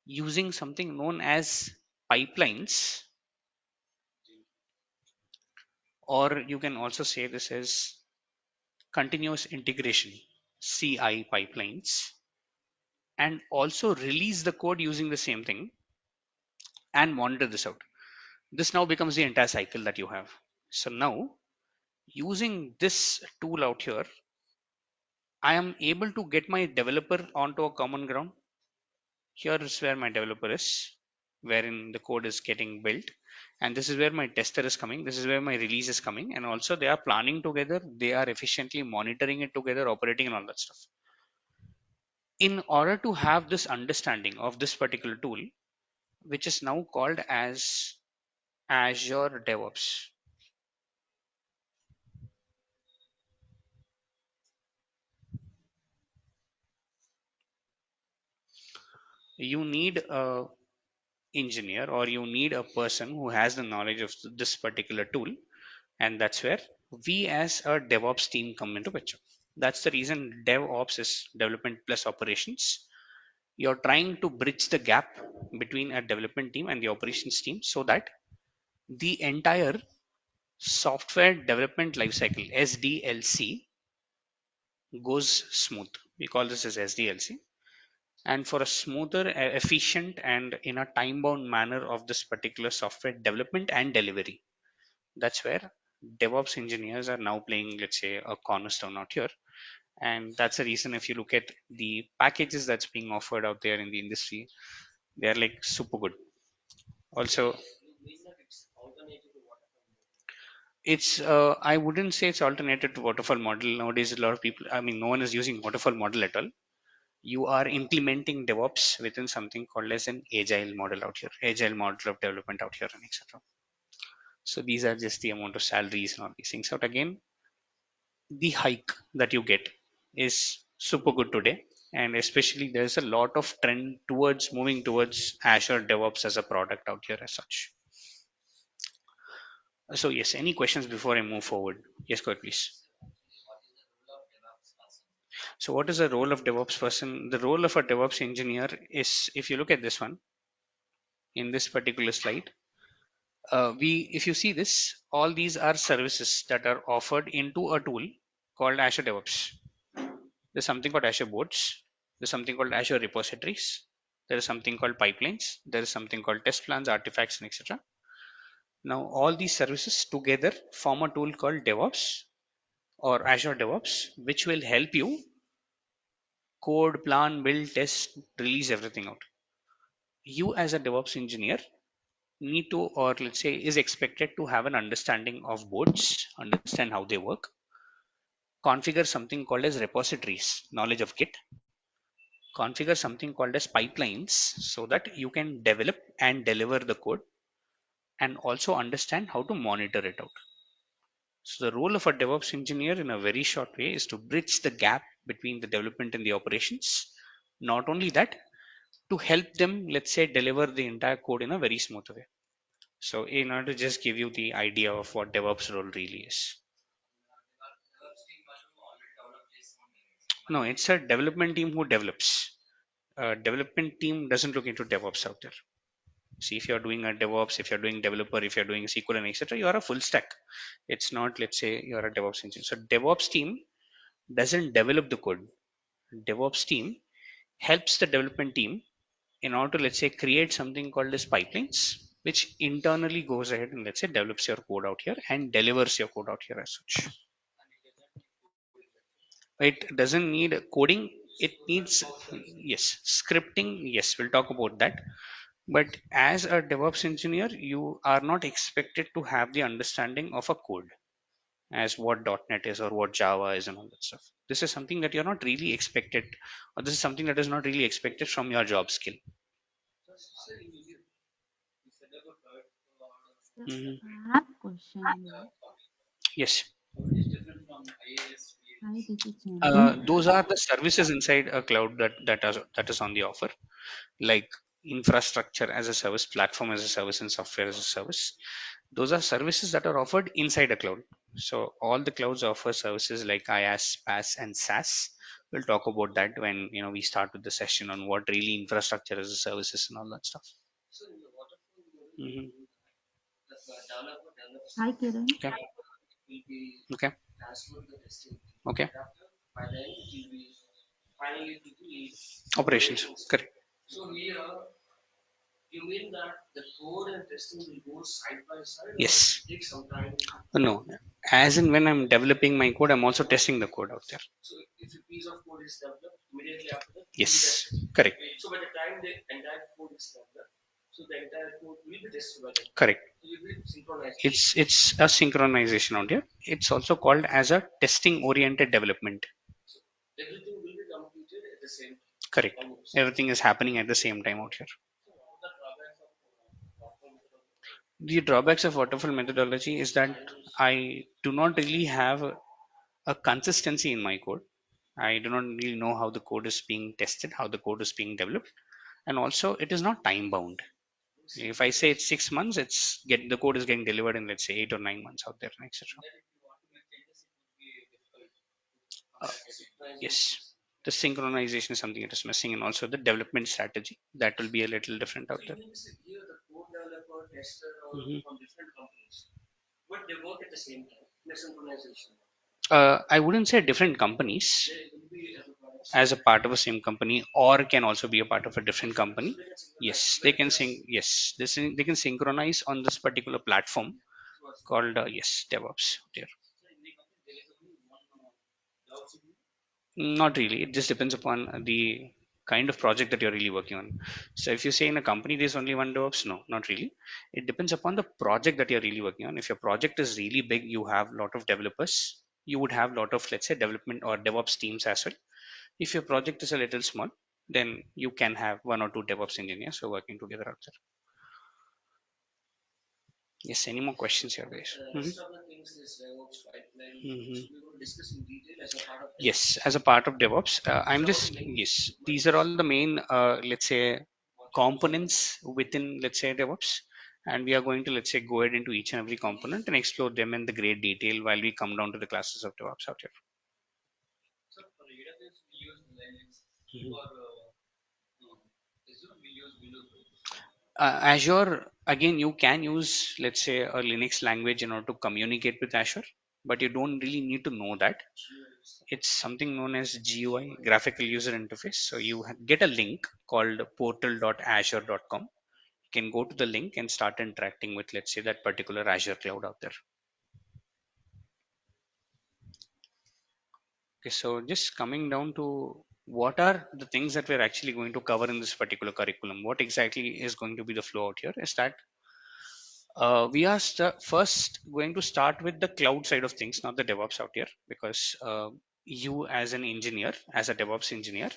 [SPEAKER 1] using something known as pipelines, or you can also say this as continuous integration, CI pipelines, and also release the code using the same thing and monitor this out. This now becomes the entire cycle that you have. So now, using this tool out here, I am able to get my developer onto a common ground. Here is where my developer is, wherein the code is getting built, and this is where my tester is coming, this is where my release is coming, and also they are planning together, they are efficiently monitoring it together, operating and all that stuff. In order to have this understanding of this particular tool, which is now called as Azure DevOps, you need a engineer, or you need a person who has the knowledge of this particular tool, and that's where we as a DevOps team come into picture. That's the reason DevOps is development plus operations. You're trying to bridge the gap between a development team and the operations team so that the entire software development lifecycle, SDLC, goes smooth. We call this as SDLC. And for a smoother, efficient, and in a time bound manner of this particular software development and delivery, that's where DevOps engineers are now playing, let's say, a cornerstone out here. And that's the reason, if you look at the packages that's being offered out there in the industry, they're like super good. Also, it's I wouldn't say it's alternative to waterfall model. Nowadays, a lot of people, I mean, no one is using waterfall model at all. You are implementing DevOps within something called as an agile model out here, agile model of development out here, and etc. So these are just the amount of salaries and all these things out. Again, the hike that you get is super good today, and especially there's a lot of trend towards moving towards Azure DevOps as a product out here as such. So yes, any questions before I move forward? Yes, go ahead, please. So what is the role of DevOps person? The role of a DevOps engineer is, if you look at this one in this particular slide, if you see this, all these are services that are offered into a tool called Azure DevOps. There's something called Azure boards. There's something called Azure repositories. There is something called pipelines. There is something called test plans, artifacts, and etc. Now, all these services together form a tool called DevOps or Azure DevOps, which will help you code, plan, build, test, release everything out. You, as a DevOps engineer, need to, or let's say, is expected to have an understanding of boards, understand how they work, configure something called as repositories, knowledge of Git, configure something called as pipelines so that you can develop and deliver the code, and also understand how to monitor it out. So the role of a DevOps engineer in a very short way is to bridge the gap between the development and the operations. Not only that, to help them, let's say, deliver the entire code in a very smooth way. So in order to just give you the idea of what DevOps role really is. No, it's a development team who develops. A development team doesn't look into DevOps out there. See, if you're doing a DevOps, if you're doing developer, if you're doing SQL and etc., you are a full stack. It's not, let's say, you're a DevOps engineer. So DevOps team doesn't develop the code. DevOps team helps the development team in order to, let's say, create something called as pipelines, which internally goes ahead and, let's say, develops your code out here and delivers your code out here as such. It doesn't need coding. It needs, yes, scripting. Yes, we'll talk about that. But as a DevOps engineer, you are not expected to have the understanding of a code as what .NET is or what Java is and all that stuff. This is something that you're not really expected, or this is something that is not really expected from your job skill.
[SPEAKER 4] So
[SPEAKER 1] Mhm.
[SPEAKER 4] I have question here.
[SPEAKER 1] Yes.
[SPEAKER 4] Hi, this is Chandni.
[SPEAKER 1] Those are the services inside a cloud that is on the offer, like infrastructure as a service, platform as a service, and software as a service. Those are services that are offered inside a cloud. So all the clouds offer services like IaaS, PaaS, and SaaS. We'll talk about that when we start with the session on what really infrastructure as a service is and all that stuff. Hmm.
[SPEAKER 4] Hi, Kiran.
[SPEAKER 1] Okay. Okay. Okay. Operations. Correct. Yes. No. As in when I'm developing my code, I'm also testing the code out there. Yes. Correct. Correct. It's a synchronization out here. It's also called as a testing oriented development. Correct. Everything is happening at the same time out here. The drawbacks of waterfall methodology is that I do not really have a consistency in my code. I do not really know how the code is being tested, how the code is being developed, and also it is not time bound. If I say it's 6 months, the code is getting delivered in, let's say, 8 or 9 months out there, etc. Uh, yes, the synchronization is something that is missing, and also the development strategy that will be a little different out there. Mhm. I wouldn't say different companies as a part of a same company, or can also be a part of a different company. Yes, they can sing. Yes, they can synchronize on this particular platform called yes DevOps. There, not really. It just depends upon the kind of project that you're really working on. So if you say in a company there's only one DevOps, no, not really. It depends upon the project that you're really working on. If your project is really big, you have a lot of developers. you would have a lot of, let's say, development or DevOps teams as well. If your project is a little small, then you can have one or two DevOps engineers who are working together out there. Yes, any more questions here, guys? Mhm. Yes, as a part of DevOps, yes, these are all the main, let's say, components within, let's say, DevOps. And we are going to, let's say, go ahead into each and every component and explore them in the great detail while we come down to the classes of DevOps out here. Mhm. Azure, again, you can use, let's say, a Linux language in order to communicate with Azure, but you don't really need to know that. It's something known as GUI, graphical user interface. So you get a link called portal.azure.com. You can go to the link and start interacting with, let's say, that particular Azure cloud out there. Okay, so just coming down to what are the things that we're actually going to cover in this particular curriculum. What exactly is going to be the flow out here is that we are first going to start with the cloud side of things, not the DevOps out here, because you as an engineer, as a DevOps engineer,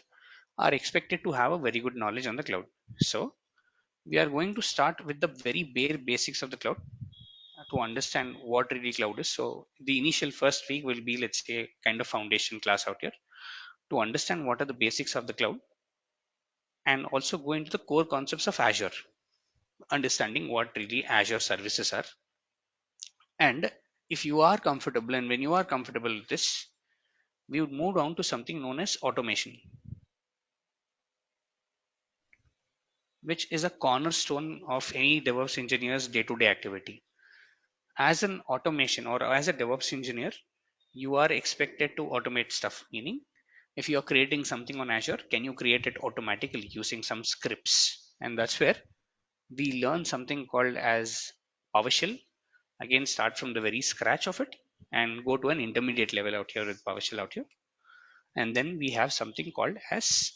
[SPEAKER 1] are expected to have a very good knowledge on the cloud. So we are going to start with the very bare basics of the cloud to understand what really cloud is. So the initial first week will be, let's say, kind of foundation class out here to understand what are the basics of the cloud, and also go into the core concepts of Azure, understanding what really Azure services are. And if you are comfortable, and when you are comfortable with this, we would move on to something known as automation, which is a cornerstone of any DevOps engineer's day-to-day activity. As an automation or as a DevOps engineer, you are expected to automate stuff. Meaning, if you are creating something on Azure, can you create it automatically using some scripts? And that's where we learn something called as PowerShell. Again, start from the very scratch of it and go to an intermediate level out here with PowerShell out here. And then we have something called as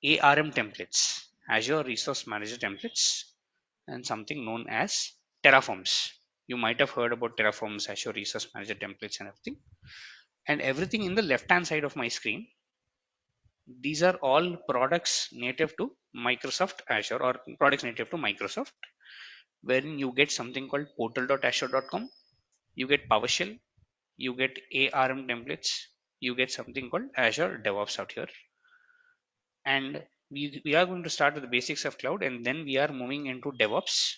[SPEAKER 1] ARM templates, Azure Resource Manager templates, and something known as Terraforms. You might have heard about Terraforms, Azure Resource Manager templates, and everything. And everything in the left hand side of my screen, these are all products native to Microsoft Azure or products native to Microsoft, wherein you get something called portal.azure.com, you get PowerShell, you get ARM templates, you get something called Azure DevOps out here. And we are going to start with the basics of cloud, and then we are moving into DevOps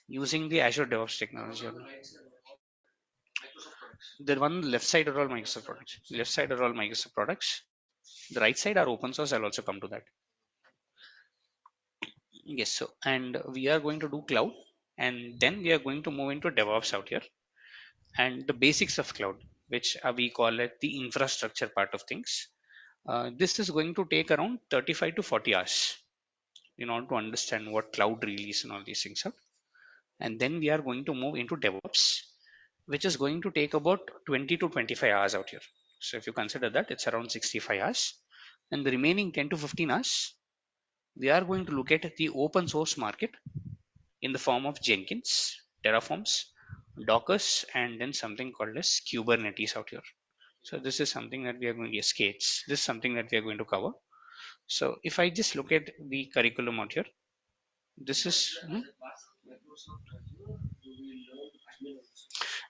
[SPEAKER 1] using the Azure DevOps technology. The one on the left side are all Microsoft products. Left side are all Microsoft products. The right side are open source. I'll also come to that. Yes. So, and we are going to do cloud, and then we are going to move into DevOps out here, and the basics of cloud, which we call it the infrastructure part of things. This is going to take around 35 to 40 hours in order to understand what cloud really is and all these things are. And then we are going to move into DevOps, which is going to take about 20 to 25 hours out here. So if you consider that, it's around 65 hours, and the remaining 10 to 15 hours, we are going to look at the open source market in the form of Jenkins, Terraforms, Dockers, and then something called as Kubernetes out here. So this is something that we are going to skates. This is something that we are going to cover. So if I just look at the curriculum out here, this is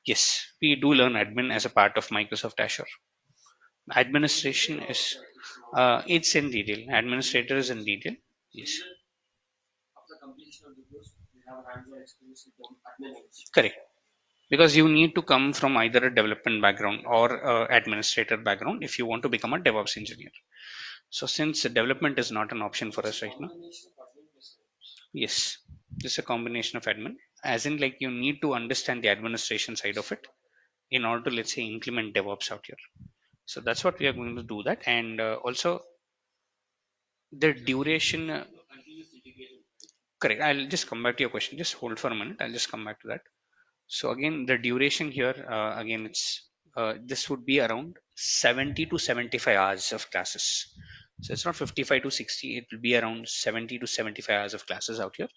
[SPEAKER 1] yes, we do learn admin as a part of Microsoft Azure. Administration is it's in detail. Administrator is in detail. Yes, correct. Because you need to come from either a development background or administrator background if you want to become a DevOps engineer. So since development is not an option for us right now, yes, this is a combination of admin. As in, like, you need to understand the administration side of it in order to, let's say, implement DevOps out here. So that's what we are going to do that. And also the duration, correct. I'll just come back to your question. Just hold for a minute. I'll just come back to that. So again, the duration here, again, it's this would be around 70 to 75 hours of classes. So it's not 55 to 60. It will be around 70 to 75 hours of classes out here.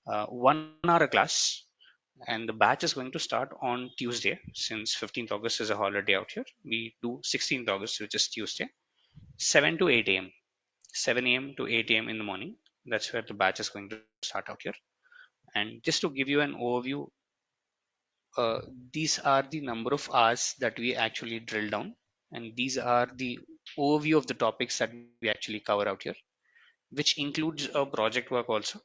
[SPEAKER 1] 1 hour a class, and the batch is going to start on Tuesday. Since 15th August is a holiday out here, we do 16th August, which is Tuesday, 7 to 8 a.m. 7 a.m. to 8 a.m. in the morning. That's where the batch is going to start out here. And just to give you an overview, uh, these are the number of hours that we actually drill down, and these are the overview of the topics that we actually cover out here, which includes a project work also.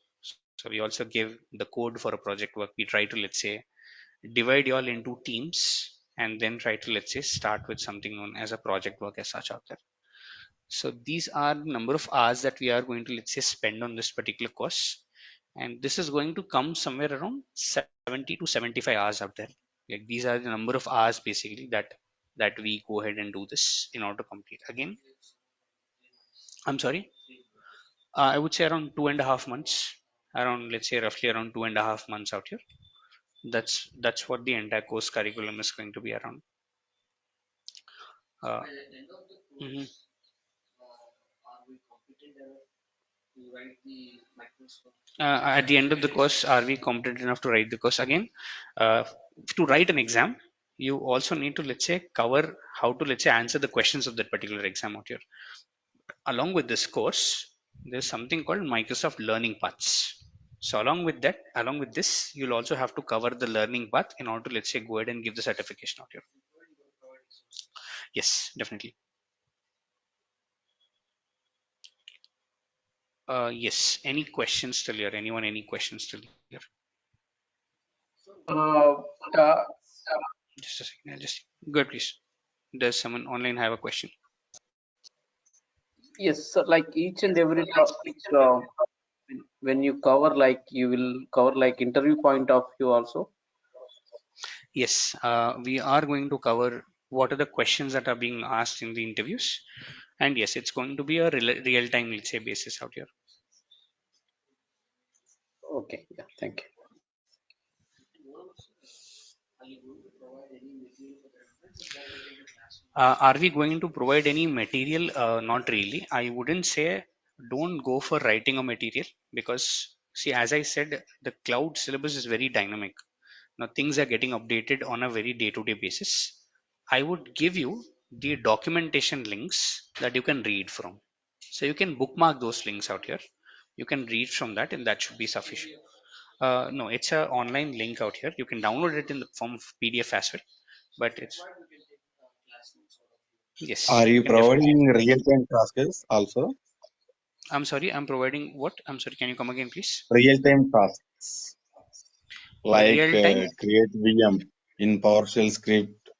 [SPEAKER 1] So we also give the code for a project work. We try to, let's say, divide you all into teams and then try to, let's say, start with something known as a project work as such out there. So these are the number of hours that we are going to, let's say, spend on this particular course, and this is going to come somewhere around 70 to 75 hours out there. Like these are the number of hours basically that we go ahead and do this in order to complete. Again, I'm sorry, I would say around 2.5 months, around, let's say, roughly around 2.5 months out here. That's what the entire course curriculum is going to be around. Uh, mhm. At the end of the course, are we competent enough to write the course? Again, uh, to write an exam, you also need to, let's say, cover how to, let's say, answer the questions of that particular exam out here. Along with this course, there's something called Microsoft Learning Paths. So along with this, you'll also have to cover the learning path in order to, let's say, go ahead and give the certification out here. Yes, definitely. Yes. Any questions still here? Anyone? Any questions still here?
[SPEAKER 3] Uh, uh,
[SPEAKER 1] Just a second. I'll just go ahead, please. Does someone online have a question?
[SPEAKER 5] Yes, so like each and every topic, when you cover, like you will cover like interview point of view also.
[SPEAKER 1] Yes, we are going to cover what are the questions that are being asked in the interviews, and yes, it's going to be a real time, let's say, basis out here.
[SPEAKER 5] Okay, yeah, thank you.
[SPEAKER 1] Are we going to provide any material? Not really. I wouldn't say don't go for writing a material because, see, as I said, the cloud syllabus is very dynamic. Now things are getting updated on a very day-to-day basis. I would give you the documentation links that you can read from. So you can bookmark those links out here. You can read from that, and that should be sufficient. No, it's a online link out here. You can download it in the form of PDF as well. But it's yes,
[SPEAKER 6] Are
[SPEAKER 1] you
[SPEAKER 6] you
[SPEAKER 1] can definitely.
[SPEAKER 6] providing real-time tasks also?
[SPEAKER 1] I'm sorry, I'm providing what? I'm sorry, can you come again, please?
[SPEAKER 6] Real-time tasks like
[SPEAKER 1] Real time.
[SPEAKER 6] create VM in PowerShell script.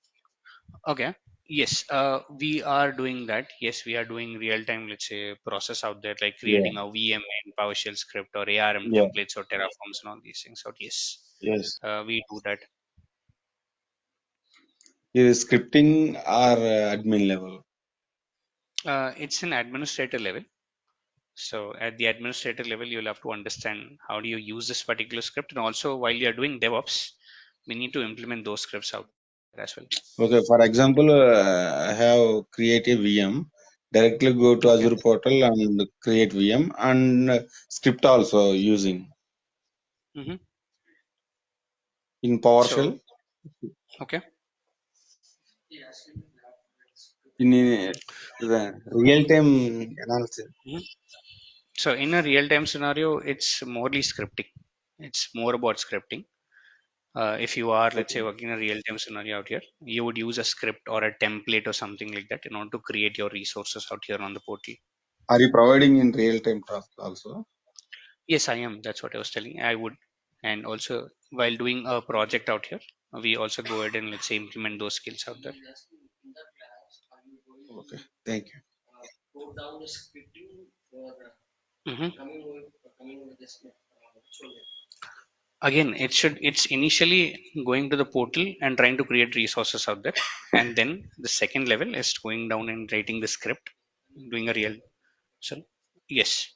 [SPEAKER 1] Okay. Yes, we are doing that. Yes, we are doing real time, let's say, process out there, like
[SPEAKER 6] Yeah,
[SPEAKER 1] creating a VM in PowerShell script or ARM
[SPEAKER 6] yeah,
[SPEAKER 1] templates or Terraforms and all these things. So yes,
[SPEAKER 6] yes.
[SPEAKER 1] we do that.
[SPEAKER 6] Is scripting or admin level?
[SPEAKER 1] It's an administrator level. So at the administrator level, you'll have to understand how do you use this particular script, and also while you're doing DevOps, we need to implement those scripts out there as well.
[SPEAKER 6] Okay, for example, I have create a VM. Directly go to
[SPEAKER 1] Okay.
[SPEAKER 6] Azure portal and create VM and script also using
[SPEAKER 1] Mm-hmm.
[SPEAKER 6] in
[SPEAKER 1] So
[SPEAKER 6] PowerShell
[SPEAKER 1] okay.
[SPEAKER 6] in the real-time analysis.
[SPEAKER 1] Mhm. So in a real-time scenario, it's morely scripting. It's more about scripting. If you are, let's say,
[SPEAKER 6] Okay.
[SPEAKER 1] working in a real-time scenario out here, you would use a script or a template or something like that in order to create your resources out here on the portal.
[SPEAKER 6] Are you providing in real-time tasks also?
[SPEAKER 1] Yes, I am. That's what I was telling. I would, and also while doing a project out here, we also go ahead and, let's say, implement those skills out there.
[SPEAKER 6] Okay, thank you.
[SPEAKER 1] Mhm. Again, it's initially going to the portal and trying to create resources out there, and then the second level is going down and writing the script, doing a real. So yes,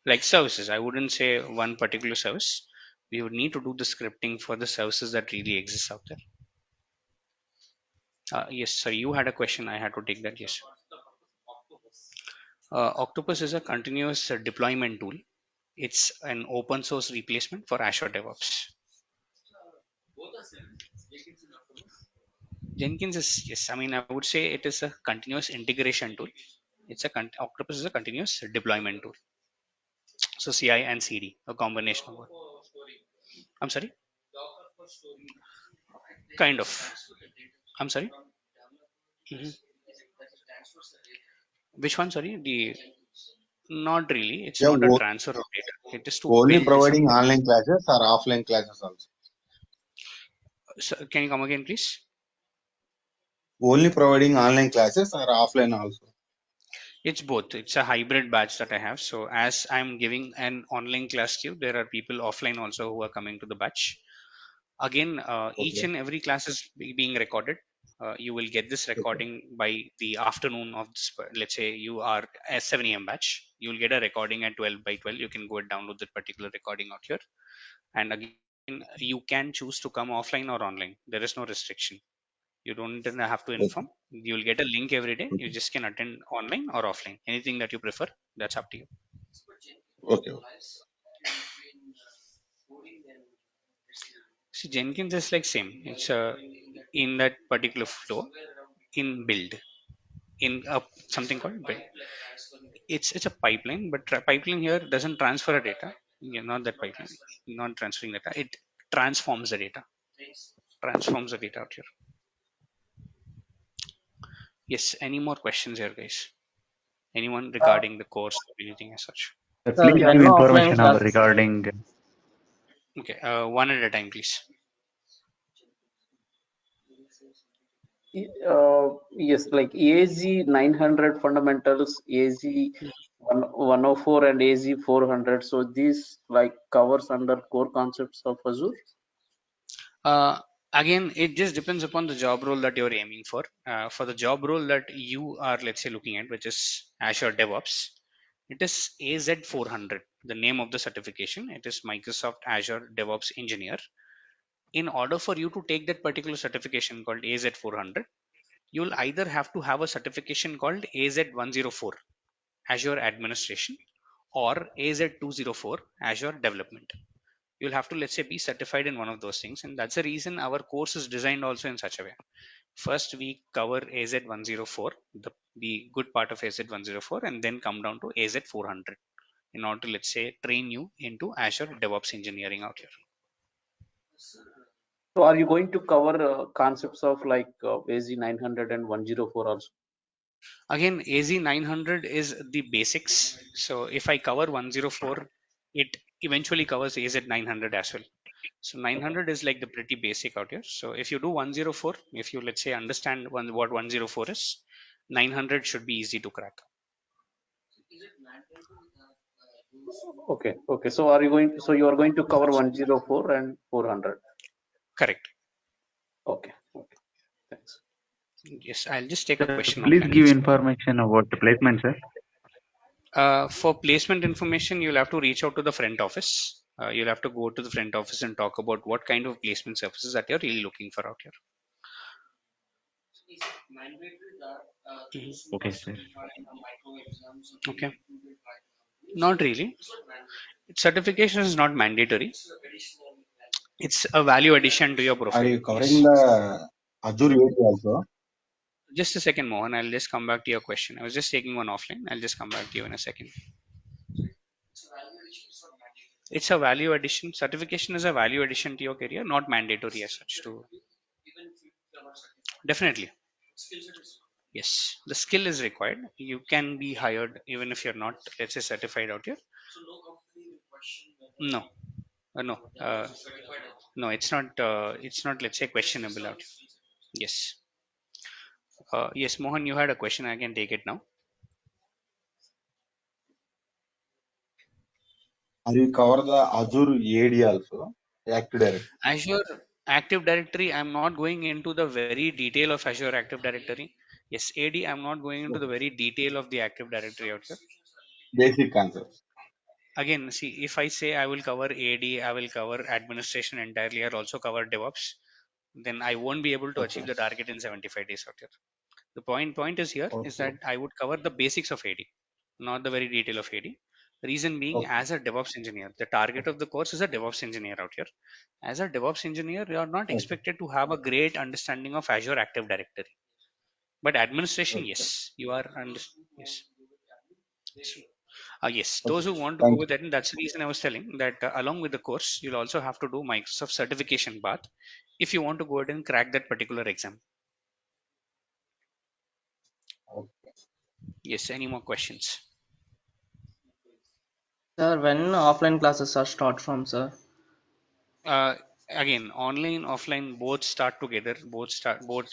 [SPEAKER 1] like services, I wouldn't say one particular service. We would need to do the scripting for the services that really exist out there. Yes, sir, you had a question, I had to take that. Yes. Octopus is a continuous deployment tool. It's an open source replacement for Azure DevOps. Jenkins is, yes, I mean, I would say it is a continuous integration tool. Octopus is a continuous deployment tool. So CI and CD, a combination of both. I'm sorry, kind of. I'm sorry. Mhm. Which one? Sorry, the not really. It's
[SPEAKER 6] Yeah,
[SPEAKER 1] not a transfer of data. It is to
[SPEAKER 6] only
[SPEAKER 1] build
[SPEAKER 6] providing
[SPEAKER 1] something.
[SPEAKER 6] online classes or offline classes also.
[SPEAKER 1] So, can you come again, please?
[SPEAKER 6] Only providing online classes or offline also.
[SPEAKER 1] It's both. It's a hybrid batch that I have. So as I'm giving an online class to you, there are people offline also who are coming to the batch. Again, each
[SPEAKER 6] Okay.
[SPEAKER 1] and every class is being recorded. You will get this
[SPEAKER 6] Okay.
[SPEAKER 1] recording by the afternoon of this. Let's say you are a 7 a.m. batch. You will get a recording at 12 by 12. You can go and download that particular recording out here. And again, you can choose to come offline or online. There is no restriction. You don't then have to
[SPEAKER 6] Okay.
[SPEAKER 1] inform. You'll get a link every day. You
[SPEAKER 6] Okay.
[SPEAKER 1] just can attend online or offline. Anything that you prefer, that's up to you.
[SPEAKER 6] Okay.
[SPEAKER 1] See, Jenkins is like same. It's in that particular flow in build in a something called build. It's a pipeline, but pipeline here doesn't transfer a data. Yeah, not that pipeline, not transferring data. It transforms the data. Transforms the data out here. Yes. Any more questions here, guys? Anyone regarding the course or anything as such?
[SPEAKER 5] Sir, when offline class,
[SPEAKER 1] Okay. One at a time, please.
[SPEAKER 5] yes, like AZ 900 fundamentals, AZ 104 and AZ 400. So these like covers under core concepts of Azure.
[SPEAKER 1] Uh, Again, it just depends upon the job role that you're aiming for. For the job role that you are, let's say, looking at, which is Azure DevOps, it is AZ400, the name of the certification. It is Microsoft Azure DevOps Engineer. In order for you to take that particular certification called AZ400, you'll either have to have a certification called AZ104, Azure Administration, or AZ204, Azure Development. You'll have to, let's say, be certified in one of those things, and that's the reason our course is designed also in such a way. First we cover AZ104, the good part of AZ104, and then come down to AZ400 in order to, let's say, train you into Azure DevOps engineering out here.
[SPEAKER 5] So are you going to cover concepts of like AZ 900 and 104 also?
[SPEAKER 1] Again, AZ900 is the basics, so if I cover 104, it eventually covers AZ900 as well. So 900 is like the pretty basic out here. So if you do 104, if you, let's say, understand what 104 is, 900 should be easy to crack.
[SPEAKER 5] Okay, okay. So are you going? So you are going to cover 104 and 400.
[SPEAKER 1] Correct.
[SPEAKER 5] Okay, okay. Thanks.
[SPEAKER 1] Yes, I'll just take a
[SPEAKER 7] Sir,
[SPEAKER 1] question
[SPEAKER 7] please
[SPEAKER 1] offline.
[SPEAKER 7] give information about the placement, sir.
[SPEAKER 1] For placement information, you'll have to reach out to the front office. You'll have to go to the front office and talk about what kind of placement services that you're really looking for out here. Mhm.
[SPEAKER 7] Okay, sir.
[SPEAKER 1] Okay. Not really. Certification is not mandatory. It's a value addition to your
[SPEAKER 6] Are
[SPEAKER 1] profile.
[SPEAKER 6] you covering
[SPEAKER 1] Yes.
[SPEAKER 6] the Azure AD also?
[SPEAKER 1] Just a second, Mohan. I'll just come back to your question. I was just taking one offline. I'll just come back to you in a second. It's a value addition. Certification is a value addition to your career, not mandatory as such. To definitely, yes, the skill is required. You can be hired even if you're not, let's say, certified out here. No, no, no. It's not. It's not. Let's say questionable out here. Yes. Yes, Mohan, you had a question. I can take it now.
[SPEAKER 6] Are you cover the Azure AD also? Active Directory.
[SPEAKER 1] Azure Active Directory, I'm not going into the very detail of Azure Active Directory. Yes, AD, I'm not going into the
[SPEAKER 6] Okay.
[SPEAKER 1] very detail of the Active Directory out here.
[SPEAKER 6] Basic concepts.
[SPEAKER 1] Again, see, if I say I will cover AD, I will cover administration entirely, or also cover DevOps, then I won't be able to
[SPEAKER 6] Okay.
[SPEAKER 1] achieve the target in 75 days out here. The point is here is
[SPEAKER 6] Okay.
[SPEAKER 1] that I would cover the basics of AD, not the very detail of AD. Reason being,
[SPEAKER 8] Okay.
[SPEAKER 1] as a DevOps engineer, the target of the course is a DevOps engineer out here. As a DevOps engineer, you are not
[SPEAKER 8] Okay.
[SPEAKER 1] expected to have a great understanding of Azure Active Directory. But administration,
[SPEAKER 8] Okay.
[SPEAKER 1] yes, you are yes. Yes, those
[SPEAKER 8] Okay.
[SPEAKER 1] who want to go
[SPEAKER 8] Thank
[SPEAKER 1] with that, and that's the reason I was telling that along with the course, you'll also have to do Microsoft certification path if you want to go ahead and crack that particular exam.
[SPEAKER 8] you.
[SPEAKER 1] Yes, any more questions?
[SPEAKER 9] Sir, when offline classes are start from, sir?
[SPEAKER 1] Uh, Again, online, offline, both start together. Both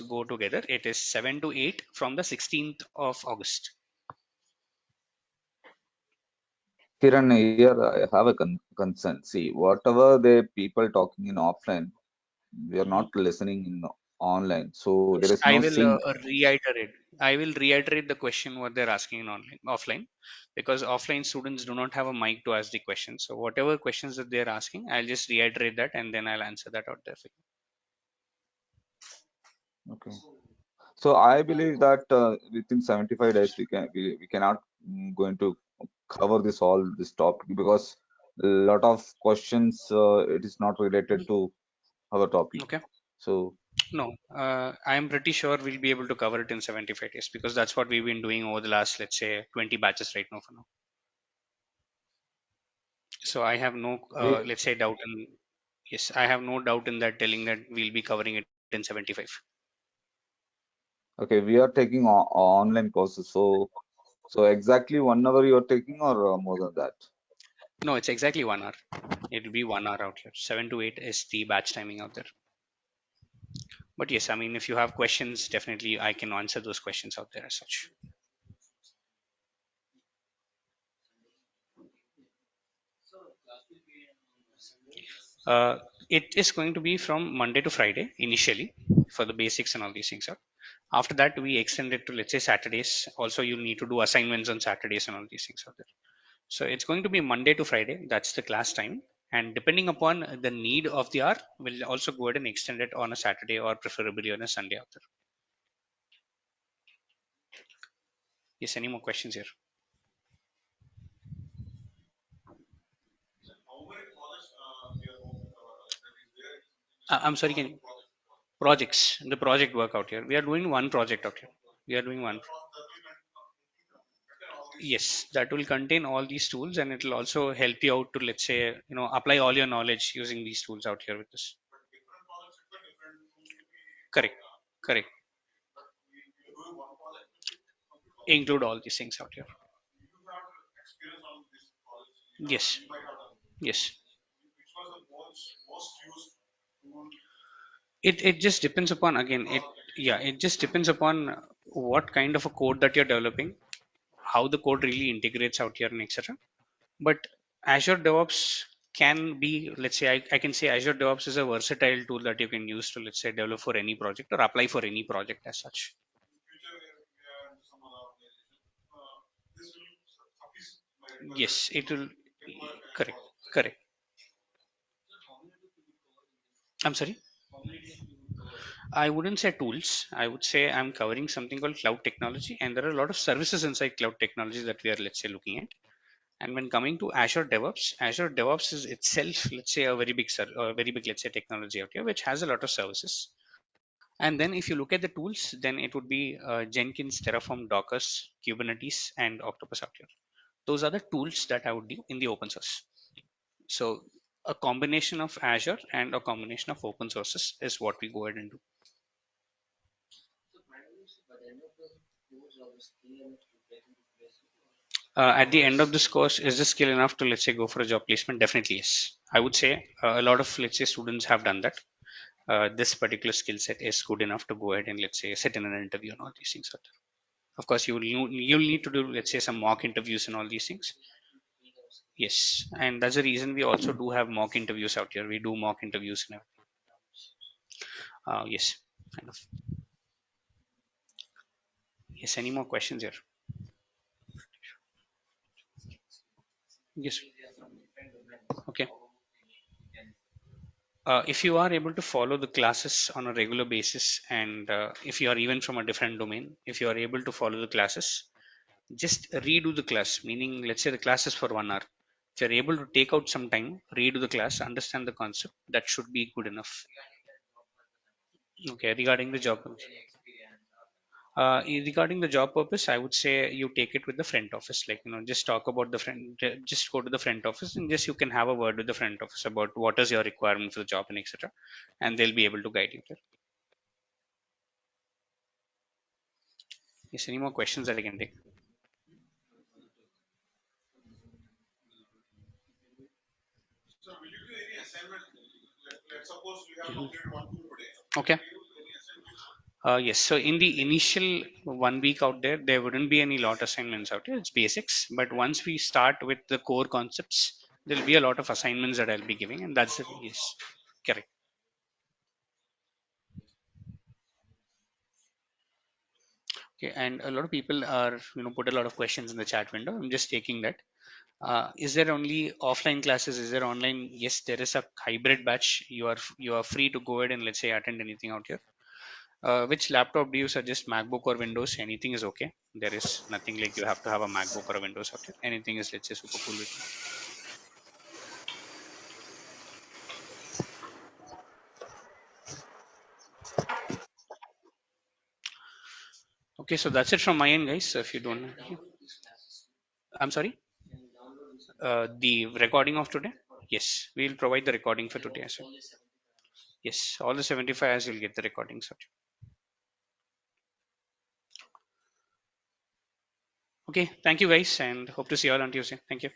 [SPEAKER 1] go together. It is 7 to 8 from the 16th of August.
[SPEAKER 10] Kiran, here I have a concern. See, whatever the people talking in offline, we are not listening in online. So there
[SPEAKER 1] Yes,
[SPEAKER 10] is
[SPEAKER 1] I
[SPEAKER 10] no
[SPEAKER 1] will
[SPEAKER 10] sync.
[SPEAKER 1] reiterate. I will reiterate the question what they're asking in online, offline, because offline students do not have a mic to ask the question. So whatever questions that they're asking, I'll just reiterate that and then I'll answer that out there for
[SPEAKER 10] Okay. So I believe that within 75 days we cannot going to cover this topic because a lot of questions it is not related
[SPEAKER 1] you.
[SPEAKER 10] to our topic.
[SPEAKER 1] Okay.
[SPEAKER 10] So
[SPEAKER 1] No, I'm pretty sure we'll be able to cover it in 75 days because that's what we've been doing over the last, let's say, 20 batches right now for now. So I have no,
[SPEAKER 10] we
[SPEAKER 1] let's say, doubt in, yes, I have no doubt in that telling that we'll be covering it in 75.
[SPEAKER 10] okay, we are taking online courses. So exactly 1 hour you are taking or more than that.
[SPEAKER 1] No, it's exactly 1 hour. It'll be 1 hour out here. 7 to 8 is the batch timing out there. But yes, I mean, if you have questions, definitely I can answer those questions out there as such. Uh, it is going to be from Monday to Friday initially for the basics and all these things. After that, we extend it to, let's say, Saturdays. Also, you need to do assignments on Saturdays and all these things out there. So it's going to be Monday to Friday. That's the class time. And depending upon the need of the hour, we'll also go ahead and extend it on a Saturday or preferably on a Sunday out there. Yes, any more questions here? I'm sorry, can you, projects, the project work out here. We are doing one project out here. We are doing one. Yes, that will contain all these tools and it will also help you out to, let's say, apply all your knowledge using these tools out here with this. Correct. Correct. Include all these things out here. Yes. Yes. It just depends upon, again, it, yeah, it just depends upon what kind of a code that you're developing, how the code really integrates out here and etc. But Azure DevOps can be, let's say, I can say Azure DevOps is a versatile tool that you can use to, let's say, develop for any project or apply for any project as such. Yes, it will. Correct. Correct. I'm sorry. I wouldn't say tools. I would say I'm covering something called cloud technology, and there are a lot of services inside cloud technology that we are, let's say, looking at. And when coming to Azure DevOps is itself, let's say, a very big, very big, let's say, technology out here, which has a lot of services. And then if you look at the tools, then it would be Jenkins, Terraform, Dockers, Kubernetes, and Octopus out here. Those are the tools that I would do in the open source. So a combination of Azure and a combination of open sources is what we go ahead and do. At the end of this course, is this skill enough to, let's say, go for a job placement? Definitely yes. I would say a lot of, let's say, students have done that. This particular skill set is good enough to go ahead and, let's say, sit in an interview and all these things. Of course, you'll need to do, let's say, some mock interviews and all these things. Yes, and that's the reason we also do have mock interviews out here. We do mock interviews and everything. Yes, kind of. Yes, any more questions here? Yes. Okay. If you are able to follow the classes on a regular basis, and if you are even from a different domain, if you are able to follow the classes, just redo the class. Meaning, let's say the class is for 1 hour. If you're able to take out some time, redo the class, understand the concept, that should be good enough. Okay, regarding the job. Regarding the job purpose, I would say you take it with the front office. Like, just talk about the front, just go to the front office and just you can have a word with the front office about what is your requirement for the job and etc. And they'll be able to guide you there. Is any more questions that I can take? Okay. Yes. So in the initial 1 week out there, there wouldn't be any lot assignments out here. It's basics. But once we start with the core concepts, there'll be a lot of assignments that I'll be giving, and that's the yes, correct. Okay. And a lot of people are put a lot of questions in the chat window. I'm just taking that. Is there only offline classes? Is there online? Yes, there is a hybrid batch. You are free to go ahead and let's say attend anything out here. Which laptop do you suggest, MacBook or Windows? Anything is okay. There is nothing like you have to have a MacBook or a Windows out here. Anything is, let's say, super cool with me. Okay, so that's it from my end, guys. So if you don't, I'm sorry, the recording of today. Yes, we'll provide the recording for today as well. Yes, all the 75 as you'll get the recordings out. Okay, thank you guys, and hope to see you all on Tuesday. Thank you.